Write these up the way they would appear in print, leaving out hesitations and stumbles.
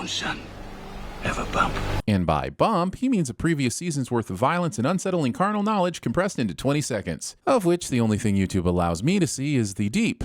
son. Have a bump. And by bump, he means a previous season's worth of violence and unsettling carnal knowledge compressed into 20 seconds, of which the only thing YouTube allows me to see is the deep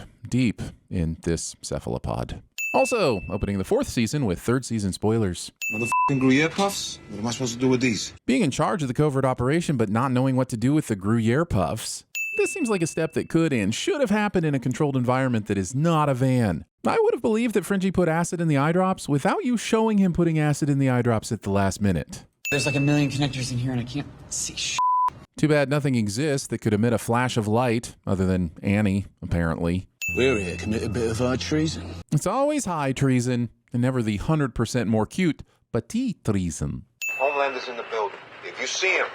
in this cephalopod. Also, opening the 4th season with 3rd season spoilers. Motherfucking Gruyere puffs? What am I supposed to do with these? Being in charge of the covert operation but not knowing what to do with the Gruyere puffs. This seems like a step that could and should have happened in a controlled environment that is not a van. I would have believed that Frenchie put acid in the eye drops without you showing him putting acid in the eye drops at the last minute. There's like a million connectors in here and I can't see shit. Too bad nothing exists that could emit a flash of light, other than Annie, apparently. We're here to commit a bit of high treason. It's always high treason, and never the 100% more cute, petite treason. Homelander's in the building. If you see him,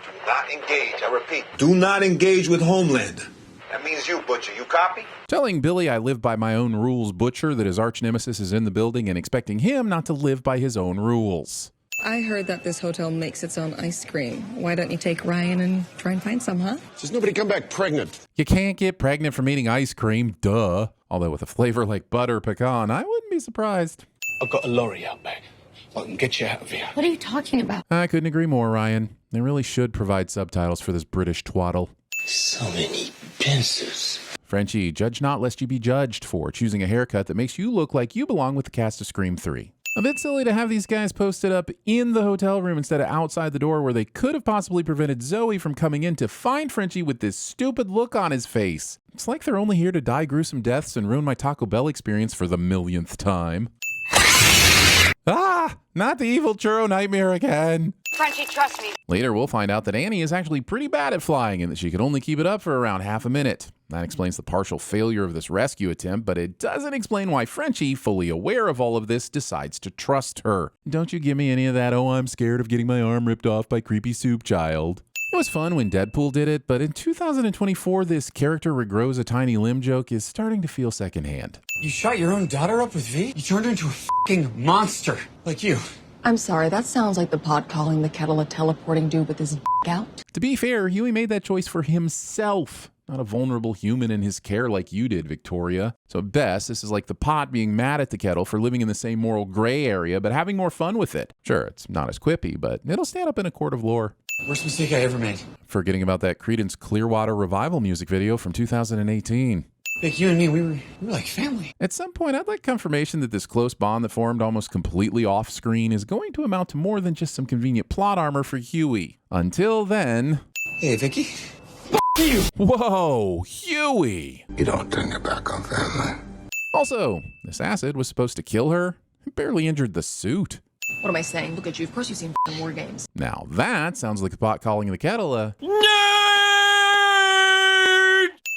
do not engage. I repeat, do not engage with Homelander. That means you, Butcher. You copy? Telling Billy I live by my own rules, Butcher, that his arch nemesis is in the building and expecting him not to live by his own rules. I heard that this hotel makes its own ice cream. Why don't you take Ryan and try and find some, huh? Does nobody come back pregnant? You can't get pregnant from eating ice cream, duh. Although with a flavor like butter pecan, I wouldn't be surprised. I've got a lorry out back. I can get you out of here. What are you talking about? I couldn't agree more, Ryan. They really should provide subtitles for this British twaddle. So many pincers. Frenchie, judge not lest you be judged for choosing a haircut that makes you look like you belong with the cast of Scream 3. A bit silly to have these guys posted up in the hotel room instead of outside the door where they could have possibly prevented Zoe from coming in to find Frenchie with this stupid look on his face. It's like they're only here to die gruesome deaths and ruin my Taco Bell experience for the millionth time. Ah, not the evil churro nightmare again. Frenchie, trust me. Later, we'll find out that Annie is actually pretty bad at flying and that she could only keep it up for around half a minute. That explains the partial failure of this rescue attempt, but it doesn't explain why Frenchie, fully aware of all of this, decides to trust her. Don't you give me any of that, oh, I'm scared of getting my arm ripped off by creepy soup child. It was fun when Deadpool did it, but in 2024, this character regrows a tiny limb joke is starting to feel secondhand. You shot your own daughter up with V? You turned her into a fucking monster, like you. I'm sorry, that sounds like the pot calling the kettle a teleporting dude with his out. To be fair, Hughie made that choice for himself, not a vulnerable human in his care like you did, Victoria. So at best, this is like the pot being mad at the kettle for living in the same moral gray area, but having more fun with it. Sure, it's not as quippy, but it'll stand up in a court of law. Worst mistake I ever made. Forgetting about that Creedence Clearwater Revival music video from 2018. Like you and me, we were like family. At some point, I'd like confirmation that this close bond that formed almost completely off screen is going to amount to more than just some convenient plot armor for Hughie. Until then... Hey, Vicky. You. Whoa, Hughie! You don't turn your back on family. Also, this acid was supposed to kill her. It barely injured the suit. What am I saying? Look at you. Of course you've seen war games. Now that sounds like the pot calling the kettle a...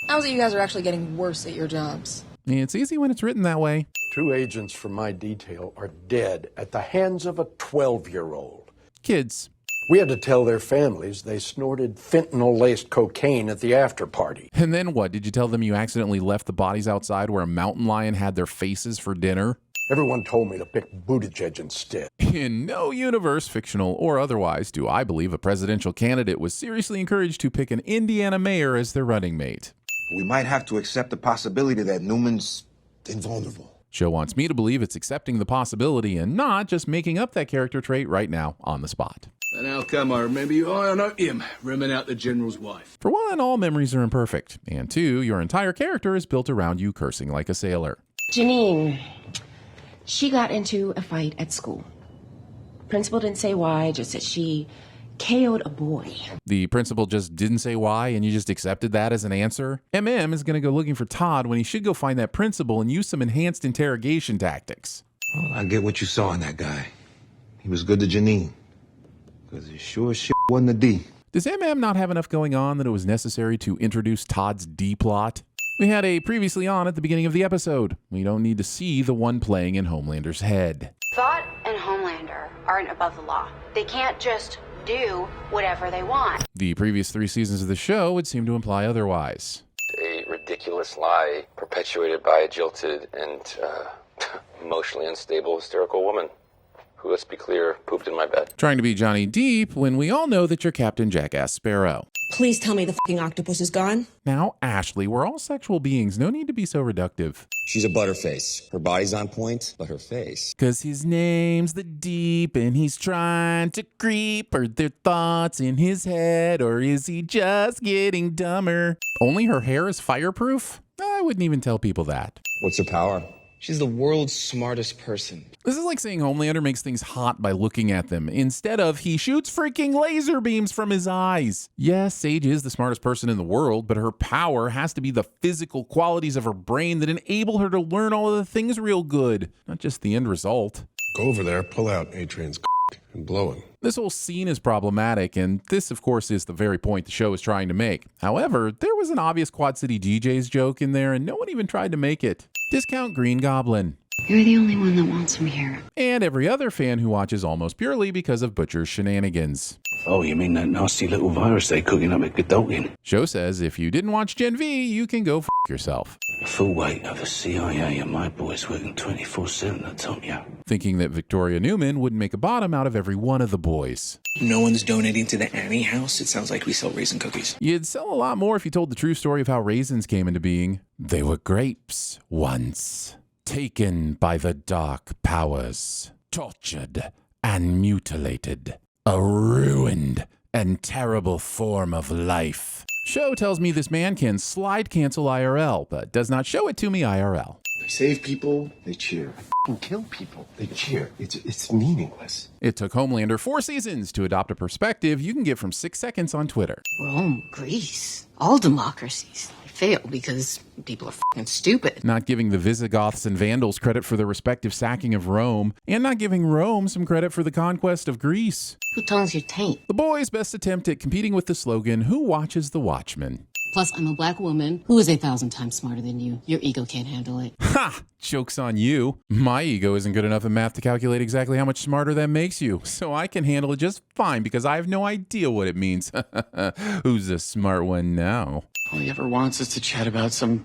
How's it you guys are actually getting worse at your jobs? It's easy when it's written that way. 2 agents from my detail are dead at the hands of a 12-year-old. Kids. We had to tell their families they snorted fentanyl-laced cocaine at the after-party. And then what? Did you tell them you accidentally left the bodies outside where a mountain lion had their faces for dinner? Everyone told me to pick Buttigieg instead. In no universe, fictional or otherwise, do I believe a presidential candidate was seriously encouraged to pick an Indiana mayor as their running mate. We might have to accept the possibility that Newman's invulnerable. Show wants me to believe it's accepting the possibility and not just making up that character trait right now on the spot. And how come I remember you high on opium, rimming out the general's wife? For one, all memories are imperfect. And two, your entire character is built around you cursing like a sailor. Janine, she got into a fight at school. Principal didn't say why, just that she KO'd a boy. The principal just didn't say why and you just accepted that as an answer? MM is going to go looking for Todd when he should go find that principal and use some enhanced interrogation tactics. Well, I get what you saw in that guy. He was good to Janine. Because he sure as shit wasn't a D. Does MM not have enough going on that it was necessary to introduce Todd's D-plot? We had a previously on at the beginning of the episode. We don't need to see the one playing in Homelander's head. Vought and Homelander aren't above the law. They can't just do whatever they want. The previous 3 seasons of the show would seem to imply otherwise. A ridiculous lie perpetuated by a jilted and emotionally unstable, hysterical woman. who, let's be clear, pooped in my bed. Trying to be Johnny Depp when we all know that you're Captain Jackass Sparrow. Please tell me the fucking octopus is gone. Now, Ashley, we're all sexual beings. No need to be so reductive. She's a butterface. Her body's on point, but her face. 'Cause his name's the Deep and he's trying to creep. Are there thoughts in his head or is he just getting dumber? Only her hair is fireproof? I wouldn't even tell people that. What's her power? She's the world's smartest person. This is like saying Homelander makes things hot by looking at them, instead of he shoots freaking laser beams from his eyes. Yes, Sage is the smartest person in the world, but her power has to be the physical qualities of her brain that enable her to learn all of the things real good, not just the end result. Go over there, pull out Adrian's and blow him. This whole scene is problematic, and this, of course, is the very point the show is trying to make. However, there was an obvious Quad City DJs joke in there, and no one even tried to make it. Discount Green Goblin. You're the only one that wants him here. And every other fan who watches almost purely because of Butcher's shenanigans. Oh, you mean that nasty little virus they cooking up at Godolphin? Show says if you didn't watch Gen V, you can go f*** yourself. The full weight of the CIA and my boys working 24/7, I told ya. Thinking that Victoria Newman wouldn't make a bottom out of every one of the boys. No one's donating to the Annie house. It sounds like we sell raisin cookies. You'd sell a lot more if you told the true story of how raisins came into being. They were grapes once, taken by the dark powers, tortured and mutilated. A ruined and terrible form of life. Show tells me this man can slide cancel IRL, but does not show it to me IRL. They save people, they cheer. They kill people, they cheer. It's meaningless. It took Homelander 4 seasons to adopt a perspective you can get from 6 seconds on Twitter. Rome, Greece, all democracies fail because people are fucking stupid. Not giving the Visigoths and Vandals credit for their respective sacking of Rome, and not giving Rome some credit for the conquest of Greece. Who tongues your taint? The boys' best attempt at competing with the slogan, "Who watches the Watchmen?" Plus, I'm a black woman who is 1,000 times smarter than you. Your ego can't handle it. Ha! Joke's on you. My ego isn't good enough in math to calculate exactly how much smarter that makes you, so I can handle it just fine because I have no idea what it means. Who's the smart one now? All he ever wants is to chat about some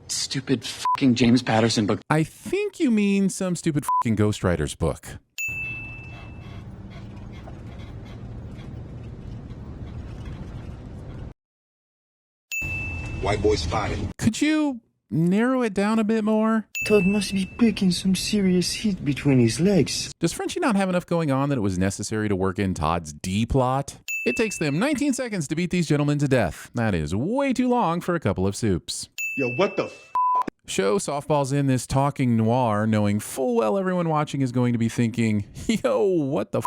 stupid fucking James Patterson book. I think you mean some stupid fucking ghostwriter's book. White boy spotted. Could you narrow it down a bit more? Todd must be picking some serious heat between his legs. Does Frenchie not have enough going on that it was necessary to work in Todd's D-plot? It takes them 19 seconds to beat these gentlemen to death. That is way too long for a couple of soups. Yo, what the f***? Show softballs in this talking noir, knowing full well everyone watching is going to be thinking, yo, what the f***?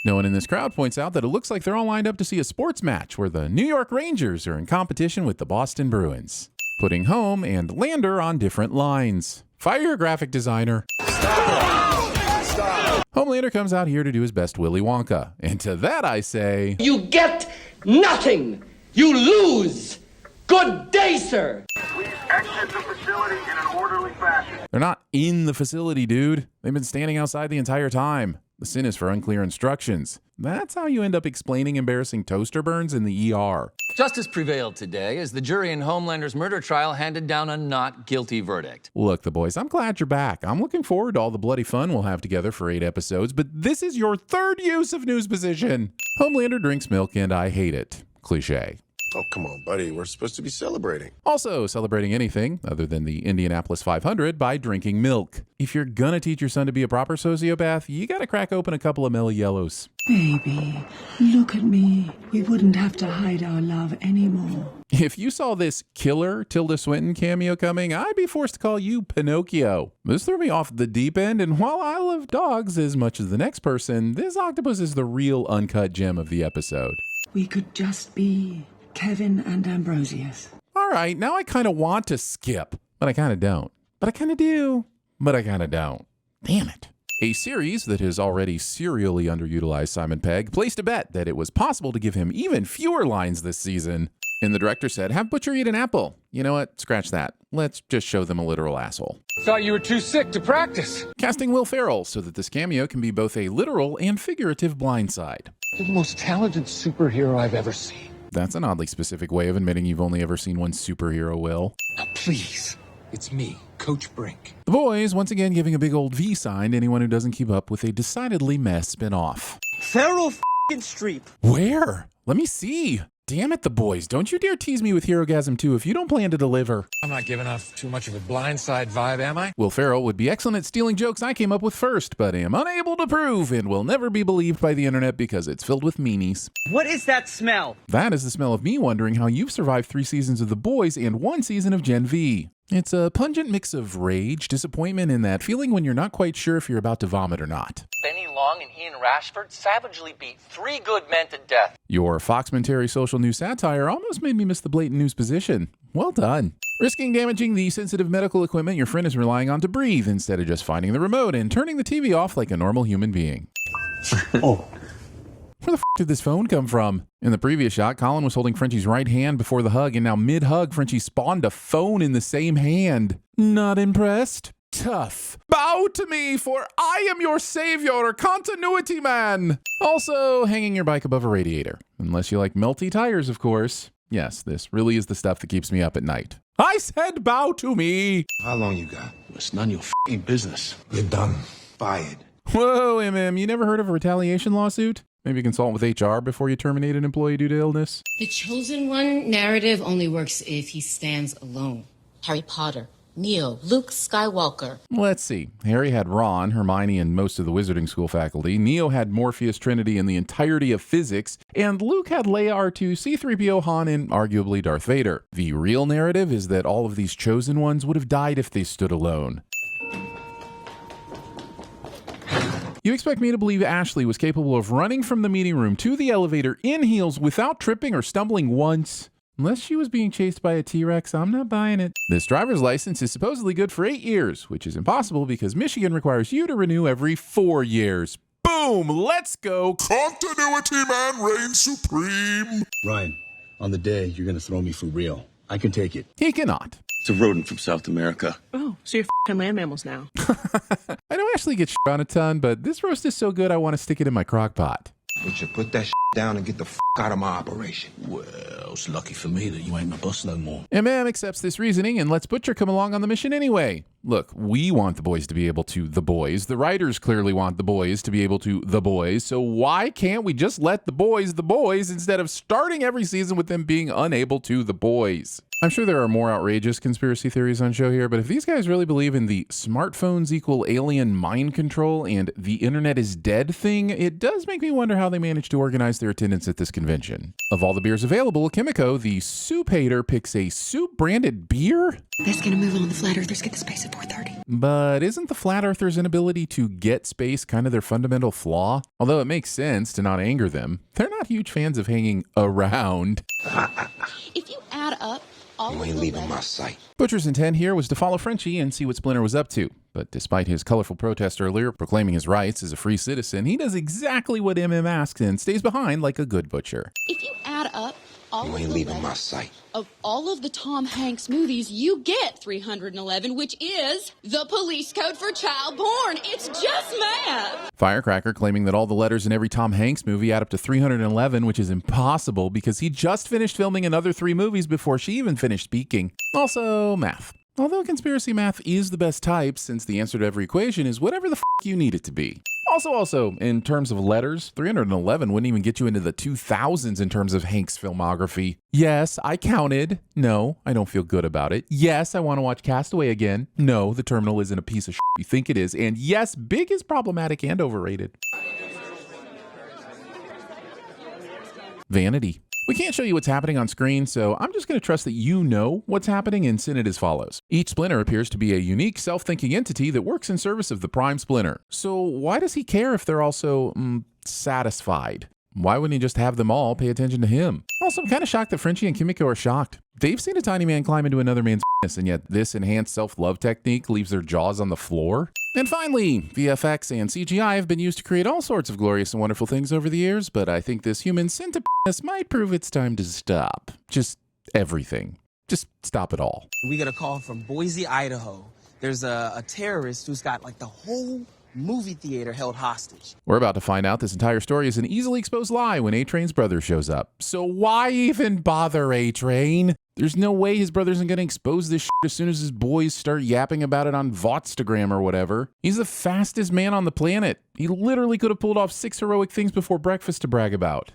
No one in this crowd points out that it looks like they're all lined up to see a sports match where the New York Rangers are in competition with the Boston Bruins, putting Home and Lander on different lines. Fire your graphic designer. Stop. Homelander comes out here to do his best Willy Wonka, and to that I say, you get nothing. You lose. Good day, sir. Please exit the facility in an orderly fashion. They're not in the facility, dude. They've been standing outside the entire time. The sin is for unclear instructions. That's how you end up explaining embarrassing toaster burns in the ER. Justice prevailed today as the jury in Homelander's murder trial handed down a not guilty verdict. Look, the boys, I'm glad you're back. I'm looking forward to all the bloody fun we'll have together for 8 episodes, but this is your 3rd use of news position. Homelander drinks milk and I hate it. Cliche. Oh, come on, buddy. We're supposed to be celebrating. Also celebrating anything other than the Indianapolis 500 by drinking milk. If you're gonna teach your son to be a proper sociopath, you gotta crack open a couple of mellow yellows. Baby, look at me. We wouldn't have to hide our love anymore. If you saw this killer Tilda Swinton cameo coming, I'd be forced to call you Pinocchio. This threw me off the deep end, and while I love dogs as much as the next person, this octopus is the real uncut gem of the episode. We could just be Kevin and Ambrosius. All right, now I kind of want to skip, but I kind of don't. But I kind of do, but I kind of don't. Damn it. A series that has already serially underutilized Simon Pegg placed a bet that it was possible to give him even fewer lines this season. And the director said, have Butcher eat an apple. You know what? Scratch that. Let's just show them a literal asshole. Thought you were too sick to practice. Casting Will Ferrell so that this cameo can be both a literal and figurative blindside. You're the most talented superhero I've ever seen. That's an oddly specific way of admitting you've only ever seen one superhero, Will. Now, please, it's me, Coach Brink. The boys once again giving a big old V sign to anyone who doesn't keep up with a decidedly mess spinoff. Feral f***ing Streep. Where? Let me see. Damn it, the boys. Don't you dare tease me with Herogasm 2 if you don't plan to deliver. I'm not giving off too much of a blindside vibe, am I? Will Ferrell would be excellent at stealing jokes I came up with first, but am unable to prove and will never be believed by the internet because it's filled with meanies. What is that smell? That is the smell of me wondering how you've survived 3 seasons of The Boys and 1 season of Gen V. It's a pungent mix of rage, disappointment, and that feeling when you're not quite sure if you're about to vomit or not. Benny Long and Ian Rashford savagely beat 3 good men to death. Your Foxmentary social news satire almost made me miss the blatant news position. Well done. Risking damaging the sensitive medical equipment your friend is relying on to breathe instead of just finding the remote and turning the TV off like a normal human being. Oh. Where the f*** did this phone come from? In the previous shot, Colin was holding Frenchie's right hand before the hug, and now mid-hug, Frenchie spawned a phone in the same hand. Not impressed? Tough. Bow to me, for I am your savior, continuity man. Also, hanging your bike above a radiator. Unless you like melty tires, of course. Yes, this really is the stuff that keeps me up at night. I said bow to me. How long you got? It's none of your f***ing business. You're done. Fired. Whoa, MM, you never heard of a retaliation lawsuit? Maybe consult with HR before you terminate an employee due to illness? The chosen one narrative only works if he stands alone. Harry Potter, Neo, Luke Skywalker. Let's see. Harry had Ron, Hermione, and most of the Wizarding School faculty. Neo had Morpheus, Trinity, and the entirety of physics. And Luke had Leia, R2, C-3PO, Han, and arguably Darth Vader. The real narrative is that all of these chosen ones would have died if they stood alone. You expect me to believe Ashley was capable of running from the meeting room to the elevator in heels without tripping or stumbling once? Unless she was being chased by a T-Rex, I'm not buying it. This driver's license is supposedly good for 8 years, which is impossible because Michigan requires you to renew every 4 years. Boom! Let's go! Continuity man reigns supreme! Ryan, on the day, you're gonna throw me for real. I can take it. He cannot. It's a rodent from South America. Oh, so you're f***ing land mammals now. I know Ashley gets shit on a ton, but this roast is so good I want to stick it in my crock pot. But you put that down and get the out of my operation. Well, it's lucky for me that you ain't my boss no more. MM accepts this reasoning and lets Butcher come along on the mission anyway. Look, we want the boys to be able to the boys. The writers clearly want the boys to be able to the boys. So why can't we just let the boys instead of starting every season with them being unable to the boys? I'm sure there are more outrageous conspiracy theories on show here, but if these guys really believe in the smartphones equal alien mind control and the internet is dead thing, it does make me wonder how they managed to organize their attendance at this convention. Of all the beers available, Kimiko, the soup hater, picks a soup-branded beer? That's gonna move on. The flat earthers get the space at 4:30. But isn't the flat earthers' inability to get space kind of their fundamental flaw? Although it makes sense to not anger them, they're not huge fans of hanging around. If you add up all You ain't leaving my sight. Butcher's intent here was to follow Frenchie and see what Splinter was up to. But despite his colorful protest earlier proclaiming his rights as a free citizen, he does exactly what MM asks and stays behind like a good butcher. If you add up all You ain't leaving my sight. of all of the Tom Hanks movies, you get 311, which is the police code for child porn. It's just math. Firecracker claiming that all the letters in every Tom Hanks movie add up to 311, which is impossible because he just finished filming another 3 movies before she even finished speaking. Also, math. Although conspiracy math is the best type, since the answer to every equation is whatever the f*** you need it to be. Also, in terms of letters, 311 wouldn't even get you into the 2000s in terms of Hank's filmography. Yes, I counted. No, I don't feel good about it. Yes, I want to watch Castaway again. No, The Terminal isn't a piece of shit you think it is. And yes, Big is problematic and overrated. Vanity. We can't show you what's happening on screen, so I'm just going to trust that you know what's happening and send it as follows. Each Splinter appears to be a unique, self-thinking entity that works in service of the Prime Splinter. So why does he care if they're also, satisfied? Why wouldn't he just have them all pay attention to him? Also, I'm kind of shocked that Frenchie and Kimiko are shocked. They've seen a tiny man climb into another man's penis, and yet this enhanced self-love technique leaves their jaws on the floor. And finally, VFX and CGI have been used to create all sorts of glorious and wonderful things over the years, but I think this human centipede might prove it's time to stop. Just everything. Just stop it all. We get a call from Boise, Idaho. There's a terrorist who's got like the whole movie theater held hostage. We're about to find out this entire story is an easily exposed lie when A-Train's brother shows up. So why even bother, A-Train? There's no way his brother isn't going to expose this shit as soon as his boys start yapping about it on Voughtstagram or whatever. He's the fastest man on the planet. He literally could have pulled off 6 heroic things before breakfast to brag about.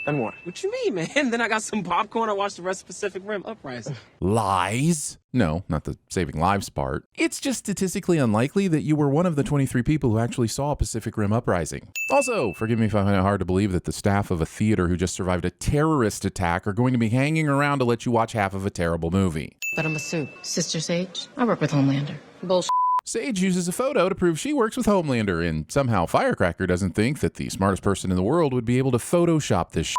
And what? What you mean, man? Then I got some popcorn. I watched the rest of Pacific Rim Uprising. Lies? No, not the saving lives part. It's just statistically unlikely that you were one of the 23 people who actually saw Pacific Rim Uprising. Also, forgive me if I find it hard to believe that the staff of a theater who just survived a terrorist attack are going to be hanging around to let you watch half of a terrible movie. But I'm a Supe. Sister Sage. I work with Homelander. Bullshit. Sage uses a photo to prove she works with Homelander, and somehow Firecracker doesn't think that the smartest person in the world would be able to Photoshop this shit.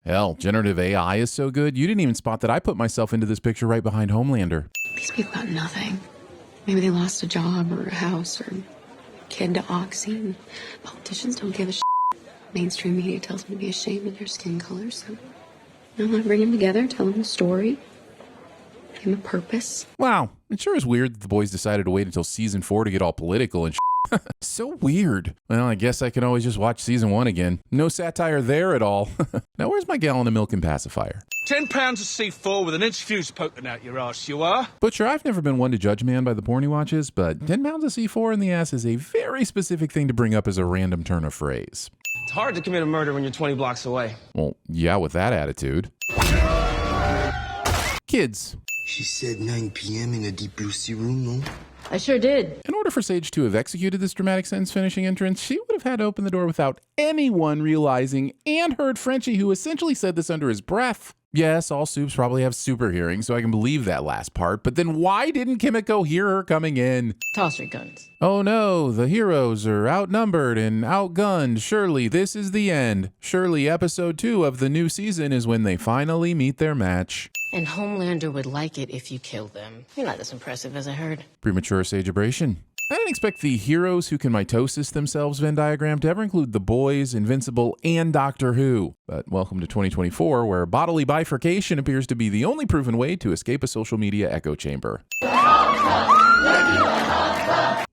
Hell, generative AI is so good, you didn't even spot that I put myself into this picture right behind Homelander. These people got nothing. Maybe they lost a job or a house or a kid to Oxy. And politicians don't give a shit. Mainstream media tells them to be ashamed of their skin color, so I want to bring them together, tell them a story, give them a purpose. Wow, it sure is weird that the boys decided to wait until season 4 to get all political and shit. So weird. Well, I guess I can always just watch season 1 again. No satire there at all. Now, where's my gallon of milk and pacifier? £10 of C4 with an inch fuse poking out your ass, you are. Butcher, I've never been one to judge a man by the porn he watches, but 10 pounds of C4 in the ass is a very specific thing to bring up as a random turn of phrase. It's hard to commit a murder when you're 20 blocks away. Well, yeah, with that attitude. Kids. She said 9 p.m. in a deep blue sea room, no? I sure did. In order for Sage to have executed this dramatic sentence finishing entrance, she would have had to open the door without anyone realizing, and heard Frenchie, who essentially said this under his breath. Yes, all Supes probably have super hearing, so I can believe that last part, but then why didn't Kimiko hear her coming in? Toss your guns. Oh no, the heroes are outnumbered and outgunned. Surely this is the end. Surely episode 2 of the new season is when they finally meet their match. And Homelander would like it if you kill them. You're not as impressive as I heard. Premature sagebration. I didn't expect the heroes who can mitosis themselves Venn diagram to ever include the boys, Invincible, and Doctor Who. But welcome to 2024, where bodily bifurcation appears to be the only proven way to escape a social media echo chamber.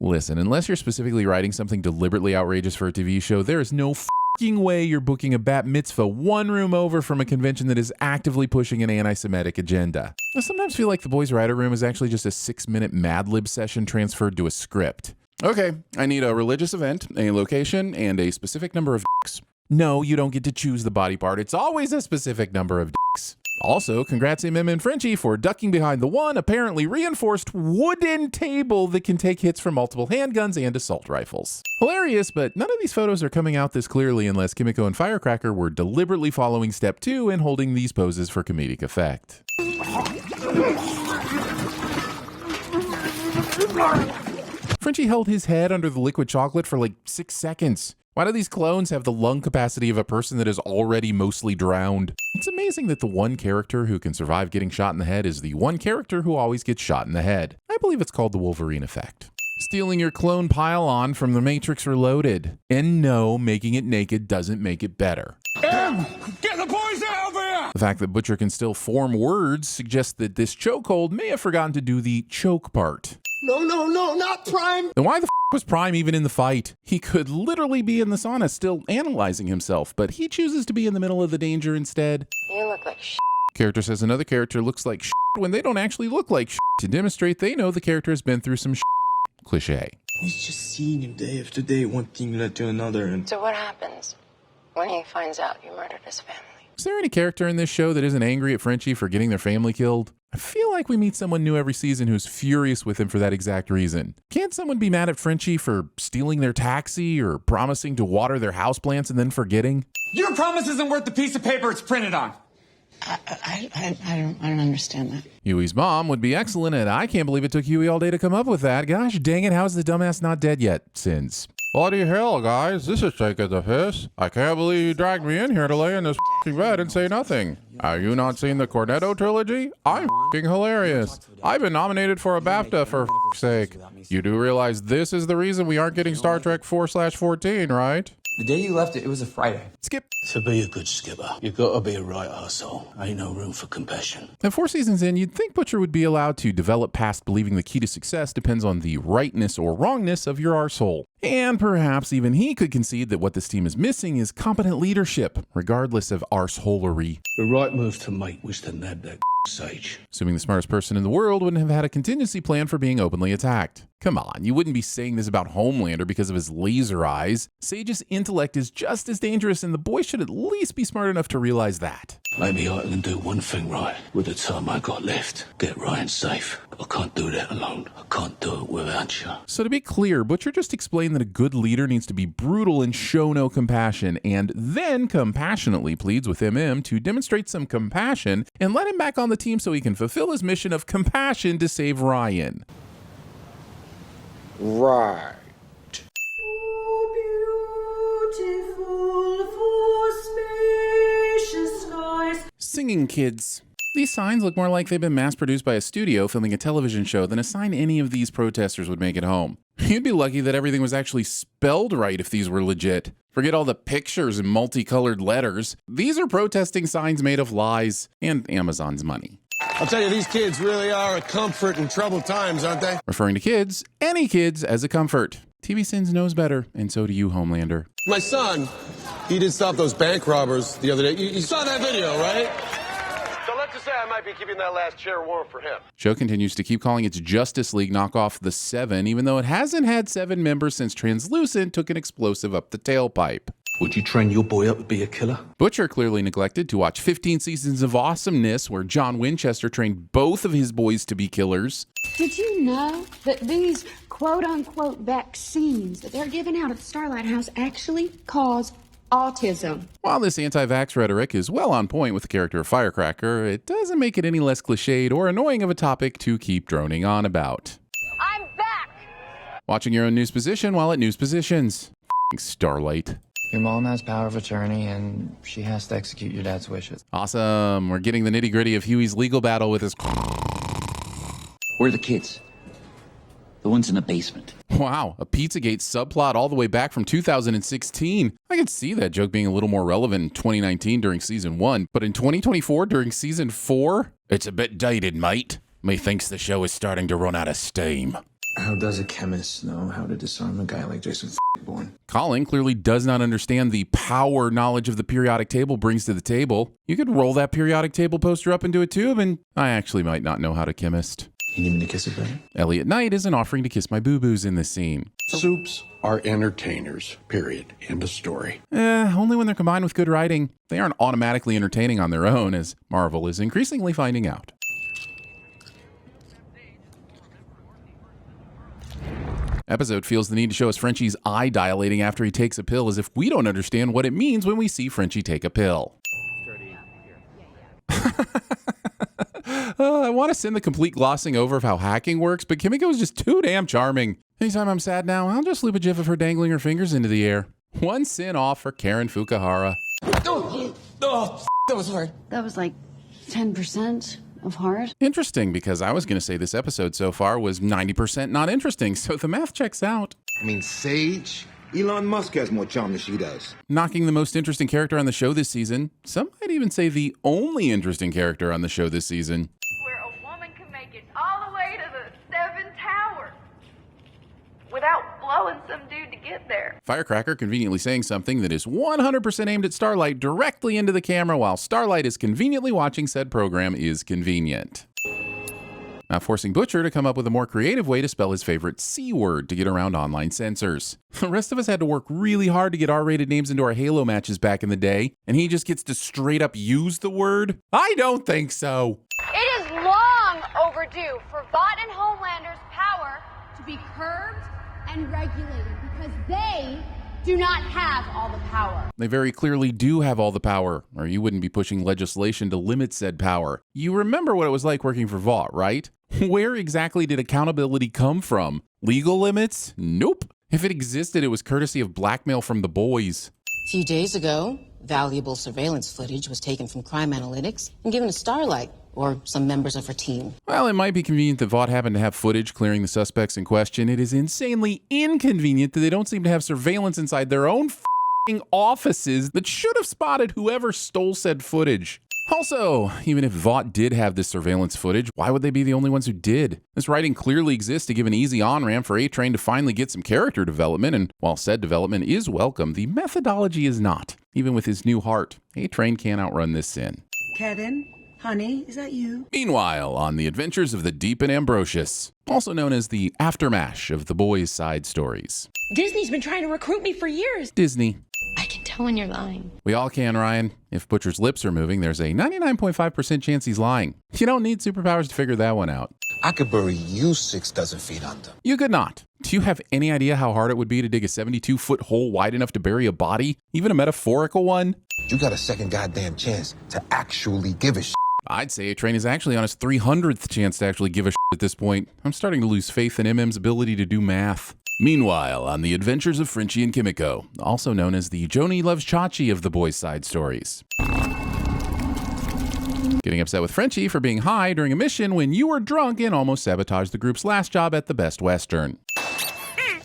Listen, unless you're specifically writing something deliberately outrageous for a TV show, there is no way you're booking a bat mitzvah one room over from a convention that is actively pushing an anti-Semitic agenda. I sometimes feel like the boys' writer room is actually just a 6-minute Mad Lib session transferred to a script. Okay, I need a religious event, a location, and a specific number of dicks. No, you don't get to choose the body part. It's always a specific number of dicks. Also, congrats Em and Frenchie for ducking behind the one apparently reinforced wooden table that can take hits from multiple handguns and assault rifles. Hilarious, but none of these photos are coming out this clearly unless Kimiko and Firecracker were deliberately following step 2 and holding these poses for comedic effect. Frenchie held his head under the liquid chocolate for like 6 seconds. Why do these clones have the lung capacity of a person that is already mostly drowned? It's amazing that the one character who can survive getting shot in the head is the one character who always gets shot in the head. I believe it's called the Wolverine effect. Stealing your clone pile-on from The Matrix Reloaded. And no, making it naked doesn't make it better. Get the boys out of here! The fact that Butcher can still form words suggests that this chokehold may have forgotten to do the choke part. No, not Prime! Then why the was Prime even in the fight? He could literally be in the sauna still analyzing himself, but he chooses to be in the middle of the danger instead. You look like shit. Character says another character looks like shit when they don't actually look like shit, to demonstrate they know the character has been through some shit. Cliche. He's just seeing him day after day, one thing led to another, and... So what happens when he finds out you murdered his family? Is there any character in this show that isn't angry at Frenchie for getting their family killed? I feel like we meet someone new every season who's furious with him for that exact reason. Can't someone be mad at Frenchie for stealing their taxi or promising to water their houseplants and then forgetting? Your promise isn't worth the piece of paper it's printed on. I don't understand that. Hughie's mom would be excellent at I can't believe it took Hughie all day to come up with that. Gosh dang it, how's the dumbass not dead yet? Sins. Bloody hell, guys, this is Shake of the Piss. I can't believe you dragged me in here to lay in this bed and say nothing. Have you not seen the Cornetto trilogy? I'm hilarious. I've been nominated for a BAFTA for sake. You do realize this is the reason we aren't getting Star Trek 4/14, right? The day you left it was a Friday. Skip. To be a good skipper, you gotta be a right arsehole. Ain't no room for compassion. And 4 seasons in, you'd think Butcher would be allowed to develop past believing the key to success depends on the rightness or wrongness of your arsehole. And perhaps even he could concede that what this team is missing is competent leadership, regardless of arseholery. The right move to make was to nab that Sage. Assuming the smartest person in the world wouldn't have had a contingency plan for being openly attacked. Come on, you wouldn't be saying this about Homelander because of his laser eyes. Sage's intellect is just as dangerous, and the boy should at least be smart enough to realize that. Maybe I can do one thing right with the time I got left. Get Ryan safe. I can't do that alone. I can't do it without you. So to be clear, Butcher just explained that a good leader needs to be brutal and show no compassion, and then compassionately pleads with MM to demonstrate some compassion and let him back on the team so he can fulfill his mission of compassion to save Ryan. Right. Singing kids. These signs look more like they've been mass-produced by a studio filming a television show than a sign any of these protesters would make at home. You'd be lucky that everything was actually spelled right if these were legit. Forget all the pictures and multicolored letters. These are protesting signs made of lies and Amazon's money. I'll tell you, these kids really are a comfort in troubled times, aren't they? Referring to kids, any kids, as a comfort. TVSins knows better, and so do you, Homelander. My son, he did stop those bank robbers the other day. You saw that video, right? So let's just say I might be keeping that last chair warm for him. Show continues to keep calling its Justice League knockoff the Seven, even though it hasn't had 7 members since Translucent took an explosive up the tailpipe. Would you train your boy up to be a killer? Butcher clearly neglected to watch 15 seasons of awesomeness where John Winchester trained both of his boys to be killers. Did you know that these quote-unquote vaccines that they're giving out at the Starlight House actually cause autism? While this anti-vax rhetoric is well on point with the character of Firecracker, it doesn't make it any less cliched or annoying of a topic to keep droning on about. I'm back! Watching your own news position while at news positions. Starlight. Your mom has power of attorney, and she has to execute your dad's wishes. Awesome. We're getting the nitty-gritty of Hughie's legal battle with his... Where are the kids? The ones in the basement. Wow, a Pizzagate subplot all the way back from 2016. I could see that joke being a little more relevant in 2019 during season 1, but in 2024 during season 4? It's a bit dated, mate. Methinks the show is starting to run out of steam. How does a chemist know how to disarm a guy like Jason Bourne? Colin clearly does not understand the power knowledge of the periodic table brings to the table. You could roll that periodic table poster up into a tube, and I actually might not know how to chemist. You need me to kiss it better? Elliot Knight isn't offering to kiss my boo-boos in this scene. Supes are entertainers, period. End of story. Only when they're combined with good writing. They aren't automatically entertaining on their own, as Marvel is increasingly finding out. Episode feels the need to show us Frenchie's eye dilating after he takes a pill, as if we don't understand what it means when we see Frenchie take a pill. I want to send the complete glossing over of how hacking works, but Kimiko is just too damn charming. Anytime I'm sad now, I'll just loop a gif of her dangling her fingers into the air. One sin off for Karen Fukuhara. Oh, that was hard. That was like 10% of hard. Interesting, because I was going to say this episode so far was 90% not interesting, so the math checks out. I mean, Sage? Elon Musk has more charm than she does. Knocking the most interesting character on the show this season. Some might even say the only interesting character on the show this season. Where a woman can make it all the way to the 7 Towers without blowing some dude to get there. Firecracker conveniently saying something that is 100% aimed at Starlight directly into the camera while Starlight is conveniently watching said program is convenient. Now forcing Butcher to come up with a more creative way to spell his favorite C word to get around online censors. The rest of us had to work really hard to get R-rated names into our Halo matches back in the day, and he just gets to straight up use the word? I don't think so. It is long overdue for Vought and Homelander's power to be curbed and regulated because they do not have all the power. They very clearly do have all the power, or you wouldn't be pushing legislation to limit said power. You remember what it was like working for Vought, right? Where exactly did accountability come from? Legal limits? Nope. If it existed, it was courtesy of blackmail from the boys. A few days ago, valuable surveillance footage was taken from Crime Analytics and given to Starlight, or some members of her team. Well, it might be convenient that Vought happened to have footage clearing the suspects in question. It is insanely inconvenient that they don't seem to have surveillance inside their own f***ing offices that should have spotted whoever stole said footage. Also, even if Vought did have this surveillance footage, why would they be the only ones who did? This writing clearly exists to give an easy on-ramp for A-Train to finally get some character development, and while said development is welcome, the methodology is not. Even with his new heart, A-Train can't outrun this sin. Kevin, Honey, is that you? Meanwhile, on the adventures of the Deep and Ambrosius, also known as the aftermath of the boys' side stories. Disney's been trying to recruit me for years. Disney. I can tell when you're lying. We all can, Ryan. If Butcher's lips are moving, there's a 99.5% chance he's lying. You don't need superpowers to figure that one out. I could bury you 6 dozen feet under. You could not. Do you have any idea how hard it would be to dig a 72-foot hole wide enough to bury a body? Even a metaphorical one? You got a second goddamn chance to actually give a shit. I'd say A-Train is actually on his 300th chance to actually give a shit at this point. I'm starting to lose faith in MM's ability to do math. Meanwhile, on the adventures of Frenchie and Kimiko, also known as the Joni Loves Chachi of the boys' side stories. Getting upset with Frenchie for being high during a mission when you were drunk and almost sabotaged the group's last job at the Best Western.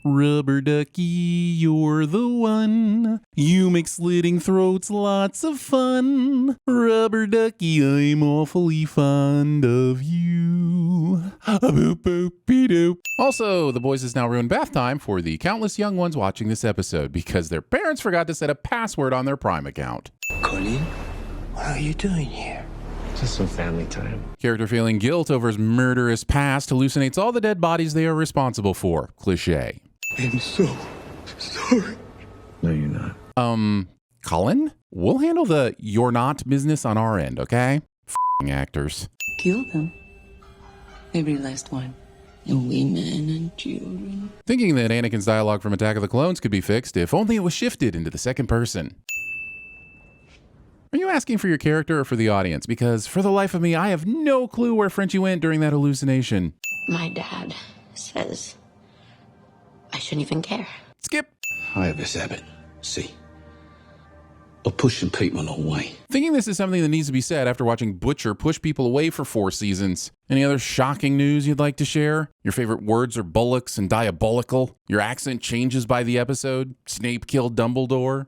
Rubber ducky, you're the one. You make slitting throats lots of fun. Rubber ducky, I'm awfully fond of you. Boop boop be doop. Also, the boys has now ruined bath time for the countless young ones watching this episode because their parents forgot to set a password on their Prime account. Colin, what are you doing here? Just some family time. Character feeling guilt over his murderous past hallucinates all the dead bodies they are responsible for. Cliché. I'm so sorry. No, you're not. Colin? We'll handle the you're not business on our end, okay? F***ing actors. Kill them. Every last one. And women and children. Thinking that Anakin's dialogue from Attack of the Clones could be fixed if only it was shifted into the second person. Are you asking for your character or for the audience? Because for the life of me, I have no clue where Frenchie went during that hallucination. My dad says I shouldn't even care. Skip. I have this habit, see, of pushing people away. Thinking this is something that needs to be said after watching Butcher push people away for 4 seasons. Any other shocking news you'd like to share? Your favorite words are bullocks and diabolical? Your accent changes by the episode? Snape killed Dumbledore?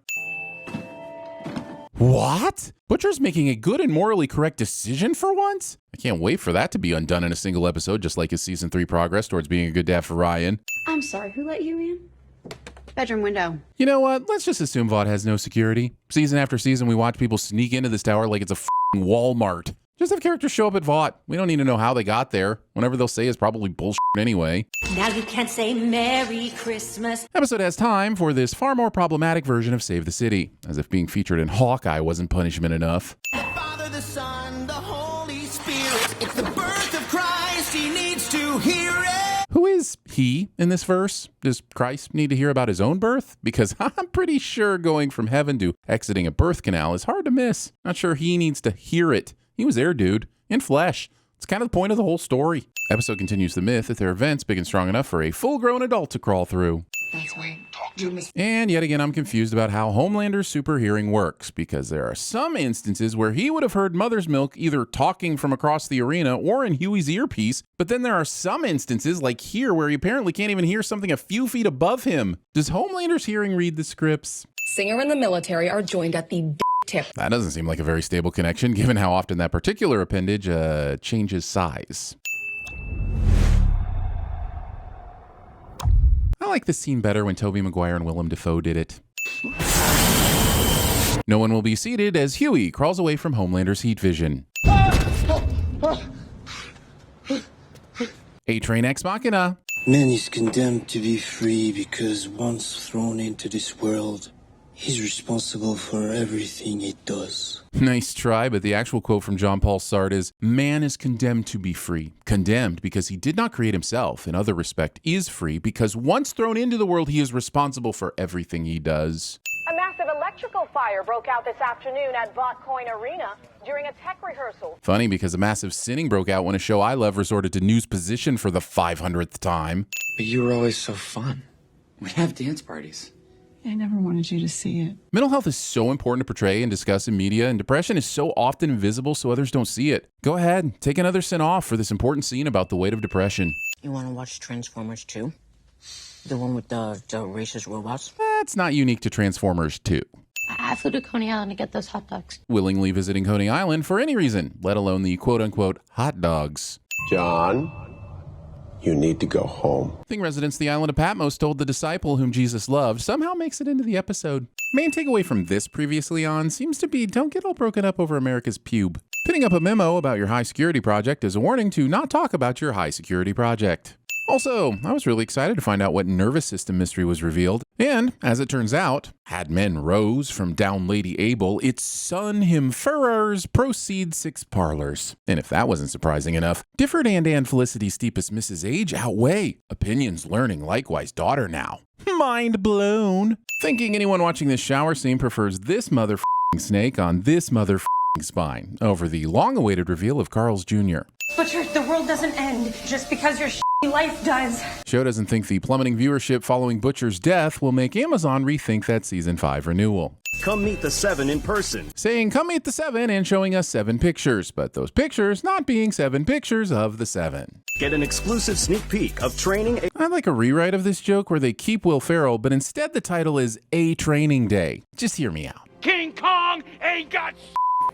What? Butcher's making a good and morally correct decision for once? I can't wait for that to be undone in a single episode, just like his season 3 progress towards being a good dad for Ryan. I'm sorry, who let you in? Bedroom window. You know what? Let's just assume Vought has no security. Season after season, we watch people sneak into this tower like it's a f***ing Walmart. Just have characters show up at Vought. We don't need to know how they got there. Whatever they'll say is probably bullshit anyway. Now you can't say Merry Christmas. Episode has time for this far more problematic version of Save the City, as if being featured in Hawkeye wasn't punishment enough. The Father, the Son, the Holy Spirit. It's the birth of Christ. He needs to hear it. Who is he in this verse? Does Christ need to hear about his own birth? Because I'm pretty sure going from heaven to exiting a birth canal is hard to miss. Not sure he needs to hear it. He was there, dude, in flesh. It's kind of the point of the whole story. Episode continues the myth that there are vents big and strong enough for a full-grown adult to crawl through. And yet again, I'm confused about how Homelander's super hearing works, because there are some instances where he would have heard Mother's Milk either talking from across the arena or in Hughie's earpiece, but then there are some instances, like here, where he apparently can't even hear something a few feet above him. Does Homelander's hearing read the scripts? Singer and the military are joined at the tip. That doesn't seem like a very stable connection, given how often that particular appendage changes size. I like this scene better when Tobey Maguire and Willem Dafoe did it. No one will be seated as Hughie crawls away from Homelander's heat vision. A-Train Ex Machina. Man is condemned to be free because once thrown into this world, he's responsible for everything he does. Nice try, but the actual quote from John Paul Sartre is, "Man is condemned to be free. Condemned because he did not create himself. In other respect, is free because once thrown into the world, he is responsible for everything he does." A massive electrical fire broke out this afternoon at Vought Coin Arena during a tech rehearsal. Funny because a massive sinning broke out when a show I love resorted to news position for the 500th time. But you were always so fun. We have dance parties. I never wanted you to see it. Mental health is so important to portray and discuss in media, and depression is so often invisible so others don't see it. Go ahead, take another sin off for this important scene about the weight of depression. You want to watch Transformers 2? The one with the racist robots? That's not unique to Transformers 2. I flew to Coney Island to get those hot dogs. Willingly visiting Coney Island for any reason, let alone the quote-unquote hot dogs. John, you need to go home. Thing residents of the island of Patmos told the disciple whom Jesus loved somehow makes it into the episode. Main takeaway from this previously on seems to be don't get all broken up over America's pube. Pinning up a memo about your high security project is a warning to not talk about your high security project. Also, I was really excited to find out what nervous system mystery was revealed. And, as it turns out, had men rose from down Lady Abel, its son him furrers proceed 6 parlors. And if that wasn't surprising enough, Difford and Felicity Steepest Mrs. Age outweigh. Opinions learning likewise daughter now. Mind blown. Thinking anyone watching this shower scene prefers this mother snake on this mother spine over the long-awaited reveal of Carl's Jr. Butcher, the world doesn't end just because your life does. Show doesn't think the plummeting viewership following Butcher's death will make Amazon rethink that season 5 renewal. Come meet the 7 in person. Saying come meet the 7 and showing us 7 pictures, but those pictures not being 7 pictures of the 7. Get an exclusive sneak peek of training. I'd like a rewrite of this joke where they keep Will Ferrell, but instead the title is A Training Day. Just hear me out. King Kong ain't got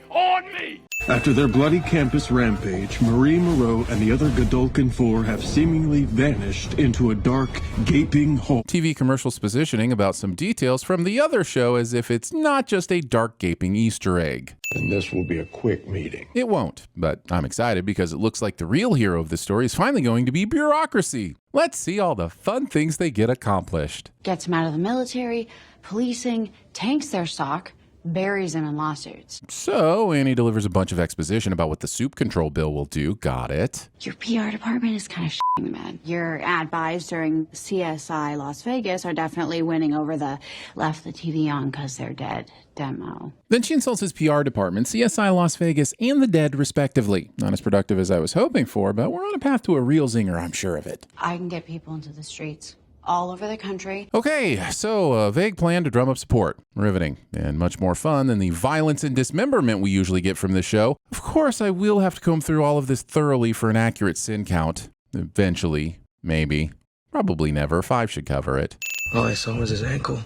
on me. After their bloody campus rampage, Marie Moreau and the other Godolkin 4 have seemingly vanished into a dark, gaping hole. TV commercials positioning about some details from the other show as if it's not just a dark, gaping Easter egg. And this will be a quick meeting. It won't, but I'm excited because it looks like the real hero of the story is finally going to be bureaucracy. Let's see all the fun things they get accomplished. Gets him out of the military, policing, tanks their stock, buries him in lawsuits. So Annie delivers a bunch of exposition about what the Supe-Control Bill will do. Got it. Your PR department is kind of shitting the bed. Your ad buys during CSI Las Vegas are definitely winning over the left the TV on because they're dead demo. Then she insults his PR department, CSI Las Vegas, and the dead, respectively. Not as productive as I was hoping for, but we're on a path to a real zinger, I'm sure of it. I can get people into the streets all over the country. Okay, so a vague plan to drum up support. Riveting, and much more fun than the violence and dismemberment we usually get from this show. Of course, I will have to comb through all of this thoroughly for an accurate sin count. Eventually. Maybe. Probably never. 5 should cover it. All I saw was his ankle.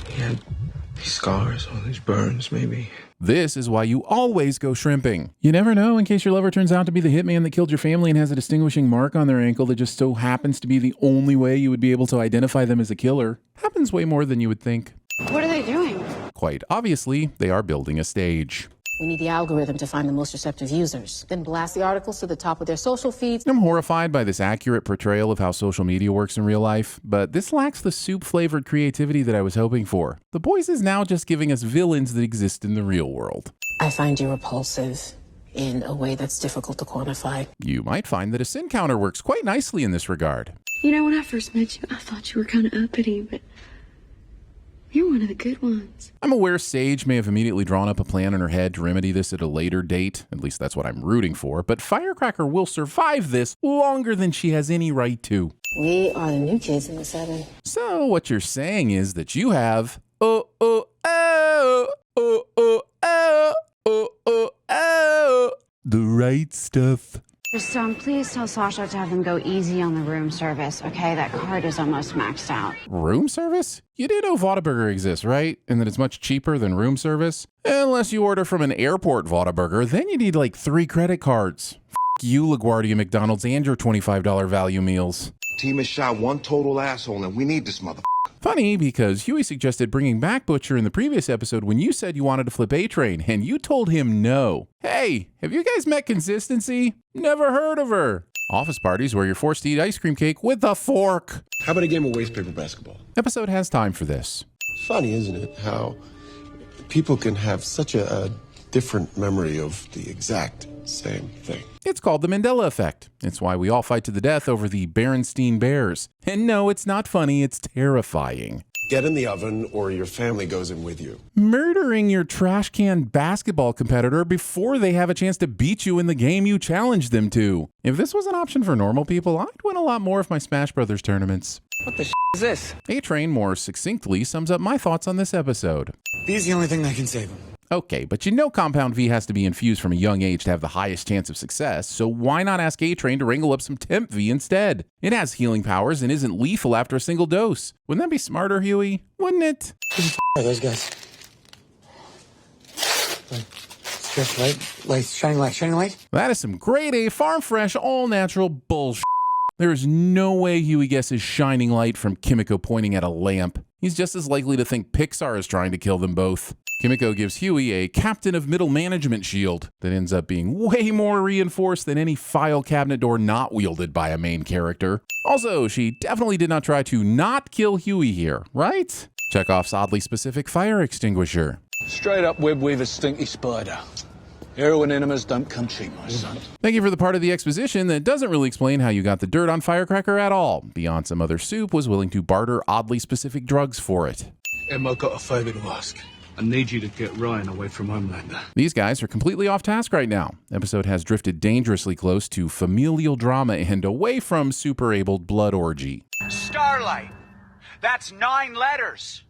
He had these scars, all these burns, maybe. This is why you always go shrimping. You never know in case your lover turns out to be the hitman that killed your family and has a distinguishing mark on their ankle that just so happens to be the only way you would be able to identify them as a killer. Happens way more than you would think. What are they doing? Quite obviously, they are building a stage. We need the algorithm to find the most receptive users, then blast the articles to the top of their social feeds. I'm horrified by this accurate portrayal of how social media works in real life, but this lacks the soup-flavored creativity that I was hoping for. The Boys is now just giving us villains that exist in the real world. I find you repulsive in a way that's difficult to quantify. You might find that a sin counter works quite nicely in this regard. You know, when I first met you, I thought you were kind of uppity, but you're one of the good ones. I'm aware Sage may have immediately drawn up a plan in her head to remedy this at a later date. At least that's what I'm rooting for. But Firecracker will survive this longer than she has any right to. We are the new kids in the 7. So what you're saying is that you have the right stuff. Please tell Sasha to have them go easy on the room service, okay? That card is almost maxed out. Room service? You do know Vought exists, right? And that it's much cheaper than room service? Unless you order from an airport Vought, then you need like 3 credit cards. F you, LaGuardia McDonald's, and your $25 value meals. Team has shot one total asshole, and we need this motherfucker. Funny, because Hughie suggested bringing back Butcher in the previous episode when you said you wanted to flip A-Train, and you told him no. Hey, have you guys met Consistency? Never heard of her. Office parties where you're forced to eat ice cream cake with a fork. How about a game of waste paper basketball? Episode has time for this. Funny, isn't it, how people can have such a different memory of the exact same thing. It's called the Mandela Effect. It's why we all fight to the death over the Berenstein Bears. And no, it's not funny, it's terrifying. Get in the oven or your family goes in with you. Murdering your trash can basketball competitor before they have a chance to beat you in the game you challenged them to. If this was an option for normal people, I'd win a lot more of my Smash Brothers tournaments. What the is this? A-Train more succinctly sums up my thoughts on this episode. V's the only thing that can save him. Okay, but you know Compound V has to be infused from a young age to have the highest chance of success, so why not ask A-Train to wrangle up some Temp V instead? It has healing powers and isn't lethal after a single dose. Wouldn't that be smarter, Hughie? Wouldn't it? Who are those guys? Stretch light, shining light. That is some grade A, farm fresh, all natural bullshit. There is no way Hughie guesses shining light from Kimiko pointing at a lamp. He's just as likely to think Pixar is trying to kill them both. Kimiko gives Hughie a captain of middle management shield that ends up being way more reinforced than any file cabinet door not wielded by a main character. Also, she definitely did not try to not kill Hughie here, right? Chekhov's oddly specific fire extinguisher. Straight up web weaver stinky spider. Heroin enemas don't come cheap, my son. Thank you for the part of the exposition that doesn't really explain how you got the dirt on Firecracker at all, beyond some other soup was willing to barter oddly specific drugs for it. Emma, got a favor to ask. I need you to get Ryan away from Homelander. These guys are completely off task right now. Episode has drifted dangerously close to familial drama and away from super-abled blood orgy. Starlight. That's 9 letters.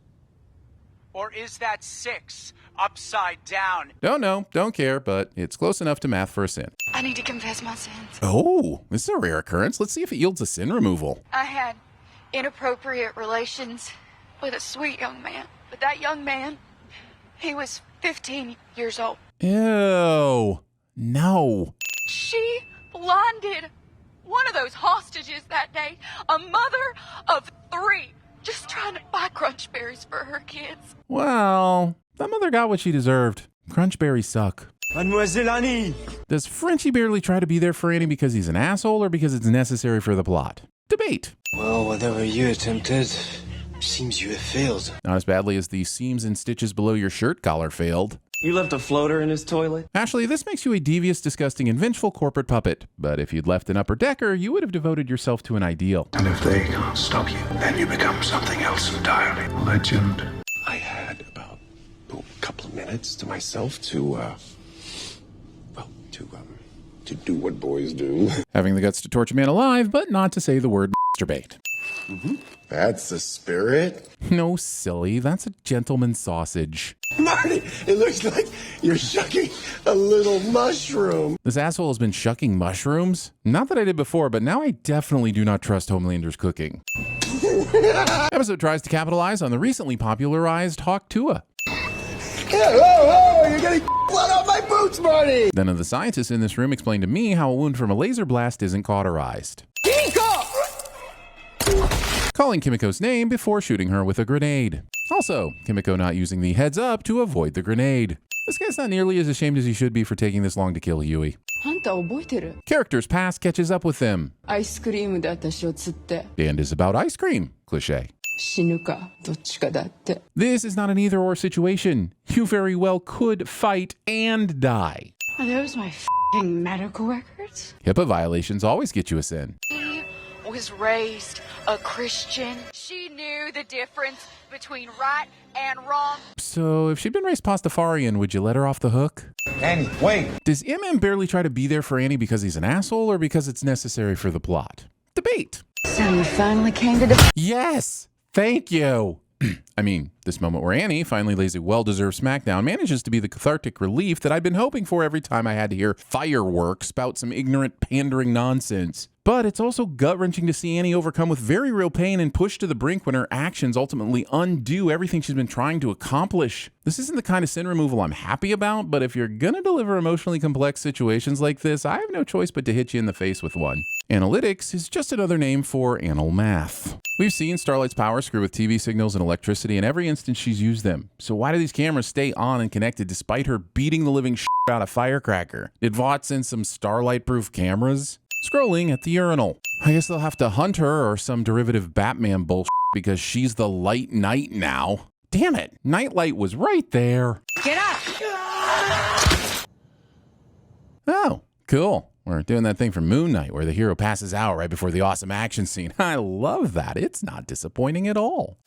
Or is that 6? Upside down. Don't know, don't care, but it's close enough to math for a sin. I need to confess my sins. Oh, this is a rare occurrence. Let's see if it yields a sin removal. I had inappropriate relations with a sweet young man. But that young man, he was 15 years old. Ew. No. She blinded one of those hostages that day, a mother of 3, just trying to buy crunch berries for her kids. Well, that mother got what she deserved. Crunch berries suck. Mademoiselle Annie! Does Frenchie barely try to be there for Annie because he's an asshole or because it's necessary for the plot? Debate. Well, whatever you attempted, seems you have failed. Not as badly as the seams and stitches below your shirt collar failed. You left a floater in his toilet? Ashley, this makes you a devious, disgusting, and vengeful corporate puppet. But if you'd left an upper decker, you would have devoted yourself to an ideal. And if they can't stop you, then you become something else entirely. Legend. I had about a couple of minutes to myself to do what boys do. Having the guts to torture a man alive, but not to say the word masturbate. Mm-hmm. That's the spirit. No, silly. That's a gentleman's sausage. Marty, it looks like you're shucking a little mushroom. This asshole has been shucking mushrooms? Not that I did before, but now I definitely do not trust Homelander's cooking. Episode tries to capitalize on the recently popularized Hawk Tua. Whoa, you're getting blood on my boots, Marty! None of the scientists in this room explained to me how a wound from a laser blast isn't cauterized. Calling Kimiko's name before shooting her with a grenade. Also, Kimiko not using the heads up to avoid the grenade. This guy's not nearly as ashamed as he should be for taking this long to kill Hughie. Character's past catches up with them. And is about ice cream. Cliche. This is not an either-or situation. You very well could fight and die. Are those my f***ing medical records? HIPAA violations always get you a sin. She was raised a Christian. She knew the difference between right and wrong. So if she'd been raised Pastafarian, would you let her off the hook? Annie, wait. Does MM barely try to be there for Annie because he's an asshole or because it's necessary for the plot? Debate. So you finally came to Yes! Thank you! I mean, this moment where Annie finally lays a well-deserved smackdown manages to be the cathartic relief that I've been hoping for every time I had to hear fireworks spout some ignorant, pandering nonsense. But it's also gut-wrenching to see Annie overcome with very real pain and pushed to the brink when her actions ultimately undo everything she's been trying to accomplish. This isn't the kind of sin removal I'm happy about, but if you're gonna deliver emotionally complex situations like this, I have no choice but to hit you in the face with one. Analytics is just another name for anal math. We've seen Starlight's power screw with TV signals and electricity in every instance she's used them. So why do these cameras stay on and connected despite her beating the living shit out of Firecracker? Did Vought send some Starlight-proof cameras? Scrolling at the urinal. I guess they'll have to hunt her or some derivative Batman bullshit because she's the light knight now. Damn it, Nightlight was right there. Get up! Oh, cool. We're doing that thing from Moon Knight where the hero passes out right before the awesome action scene. I love that. It's not disappointing at all.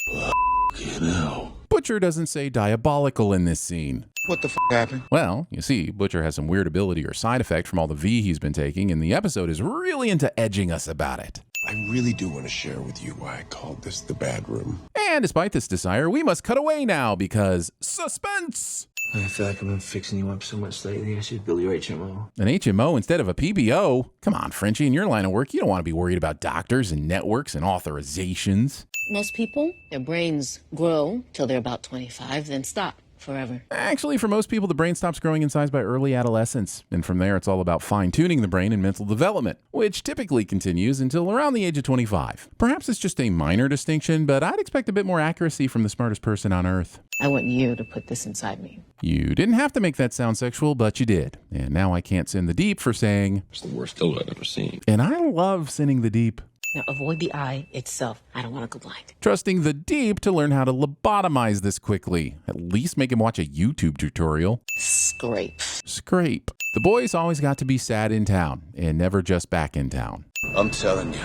You know. Butcher doesn't say diabolical in this scene. What the happened? Well, you see, Butcher has some weird ability or side effect from all the V he's been taking, and the episode is really into edging us about it. I really do want to share with you why I called this the bad room. And despite this desire, we must cut away now because suspense! I feel like I've been fixing you up so much lately. I should build your HMO. An HMO instead of a PBO? Come on, Frenchie, in your line of work, you don't want to be worried about doctors and networks and authorizations. Most people, their brains grow till they're about 25, then stop. forever. Actually, for most people, the brain stops growing in size by early adolescence. And from there, it's all about fine-tuning the brain and mental development, which typically continues until around the age of 25. Perhaps it's just a minor distinction, but I'd expect a bit more accuracy from the smartest person on Earth. I want you to put this inside me. You didn't have to make that sound sexual, but you did. And now I can't send the deep for saying, It's the worst dildo I've ever seen. And I love sending the deep. Now avoid the eye itself. I don't want to go blind. Trusting the deep to learn how to lobotomize this quickly. At least make him watch a YouTube tutorial. Scrape. Scrape. The boys always got to be sad in town, and never just back in town. I'm telling you,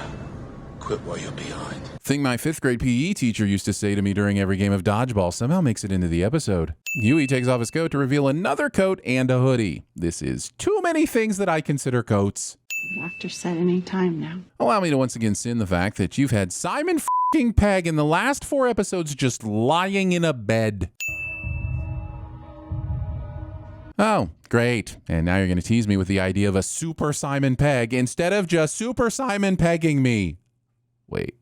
quit while you're behind. Thing my 5th grade PE teacher used to say to me during every game of dodgeball somehow makes it into the episode. Hughie takes off his coat to reveal another coat and a hoodie. This is too many things that I consider coats. Doctor said any time now. Allow me to once again sin the fact that you've had Simon f***ing Pegg in the last 4 episodes just lying in a bed. Oh, great. And now you're going to tease me with the idea of a Super Simon Pegg instead of just Super Simon Pegging me. Wait.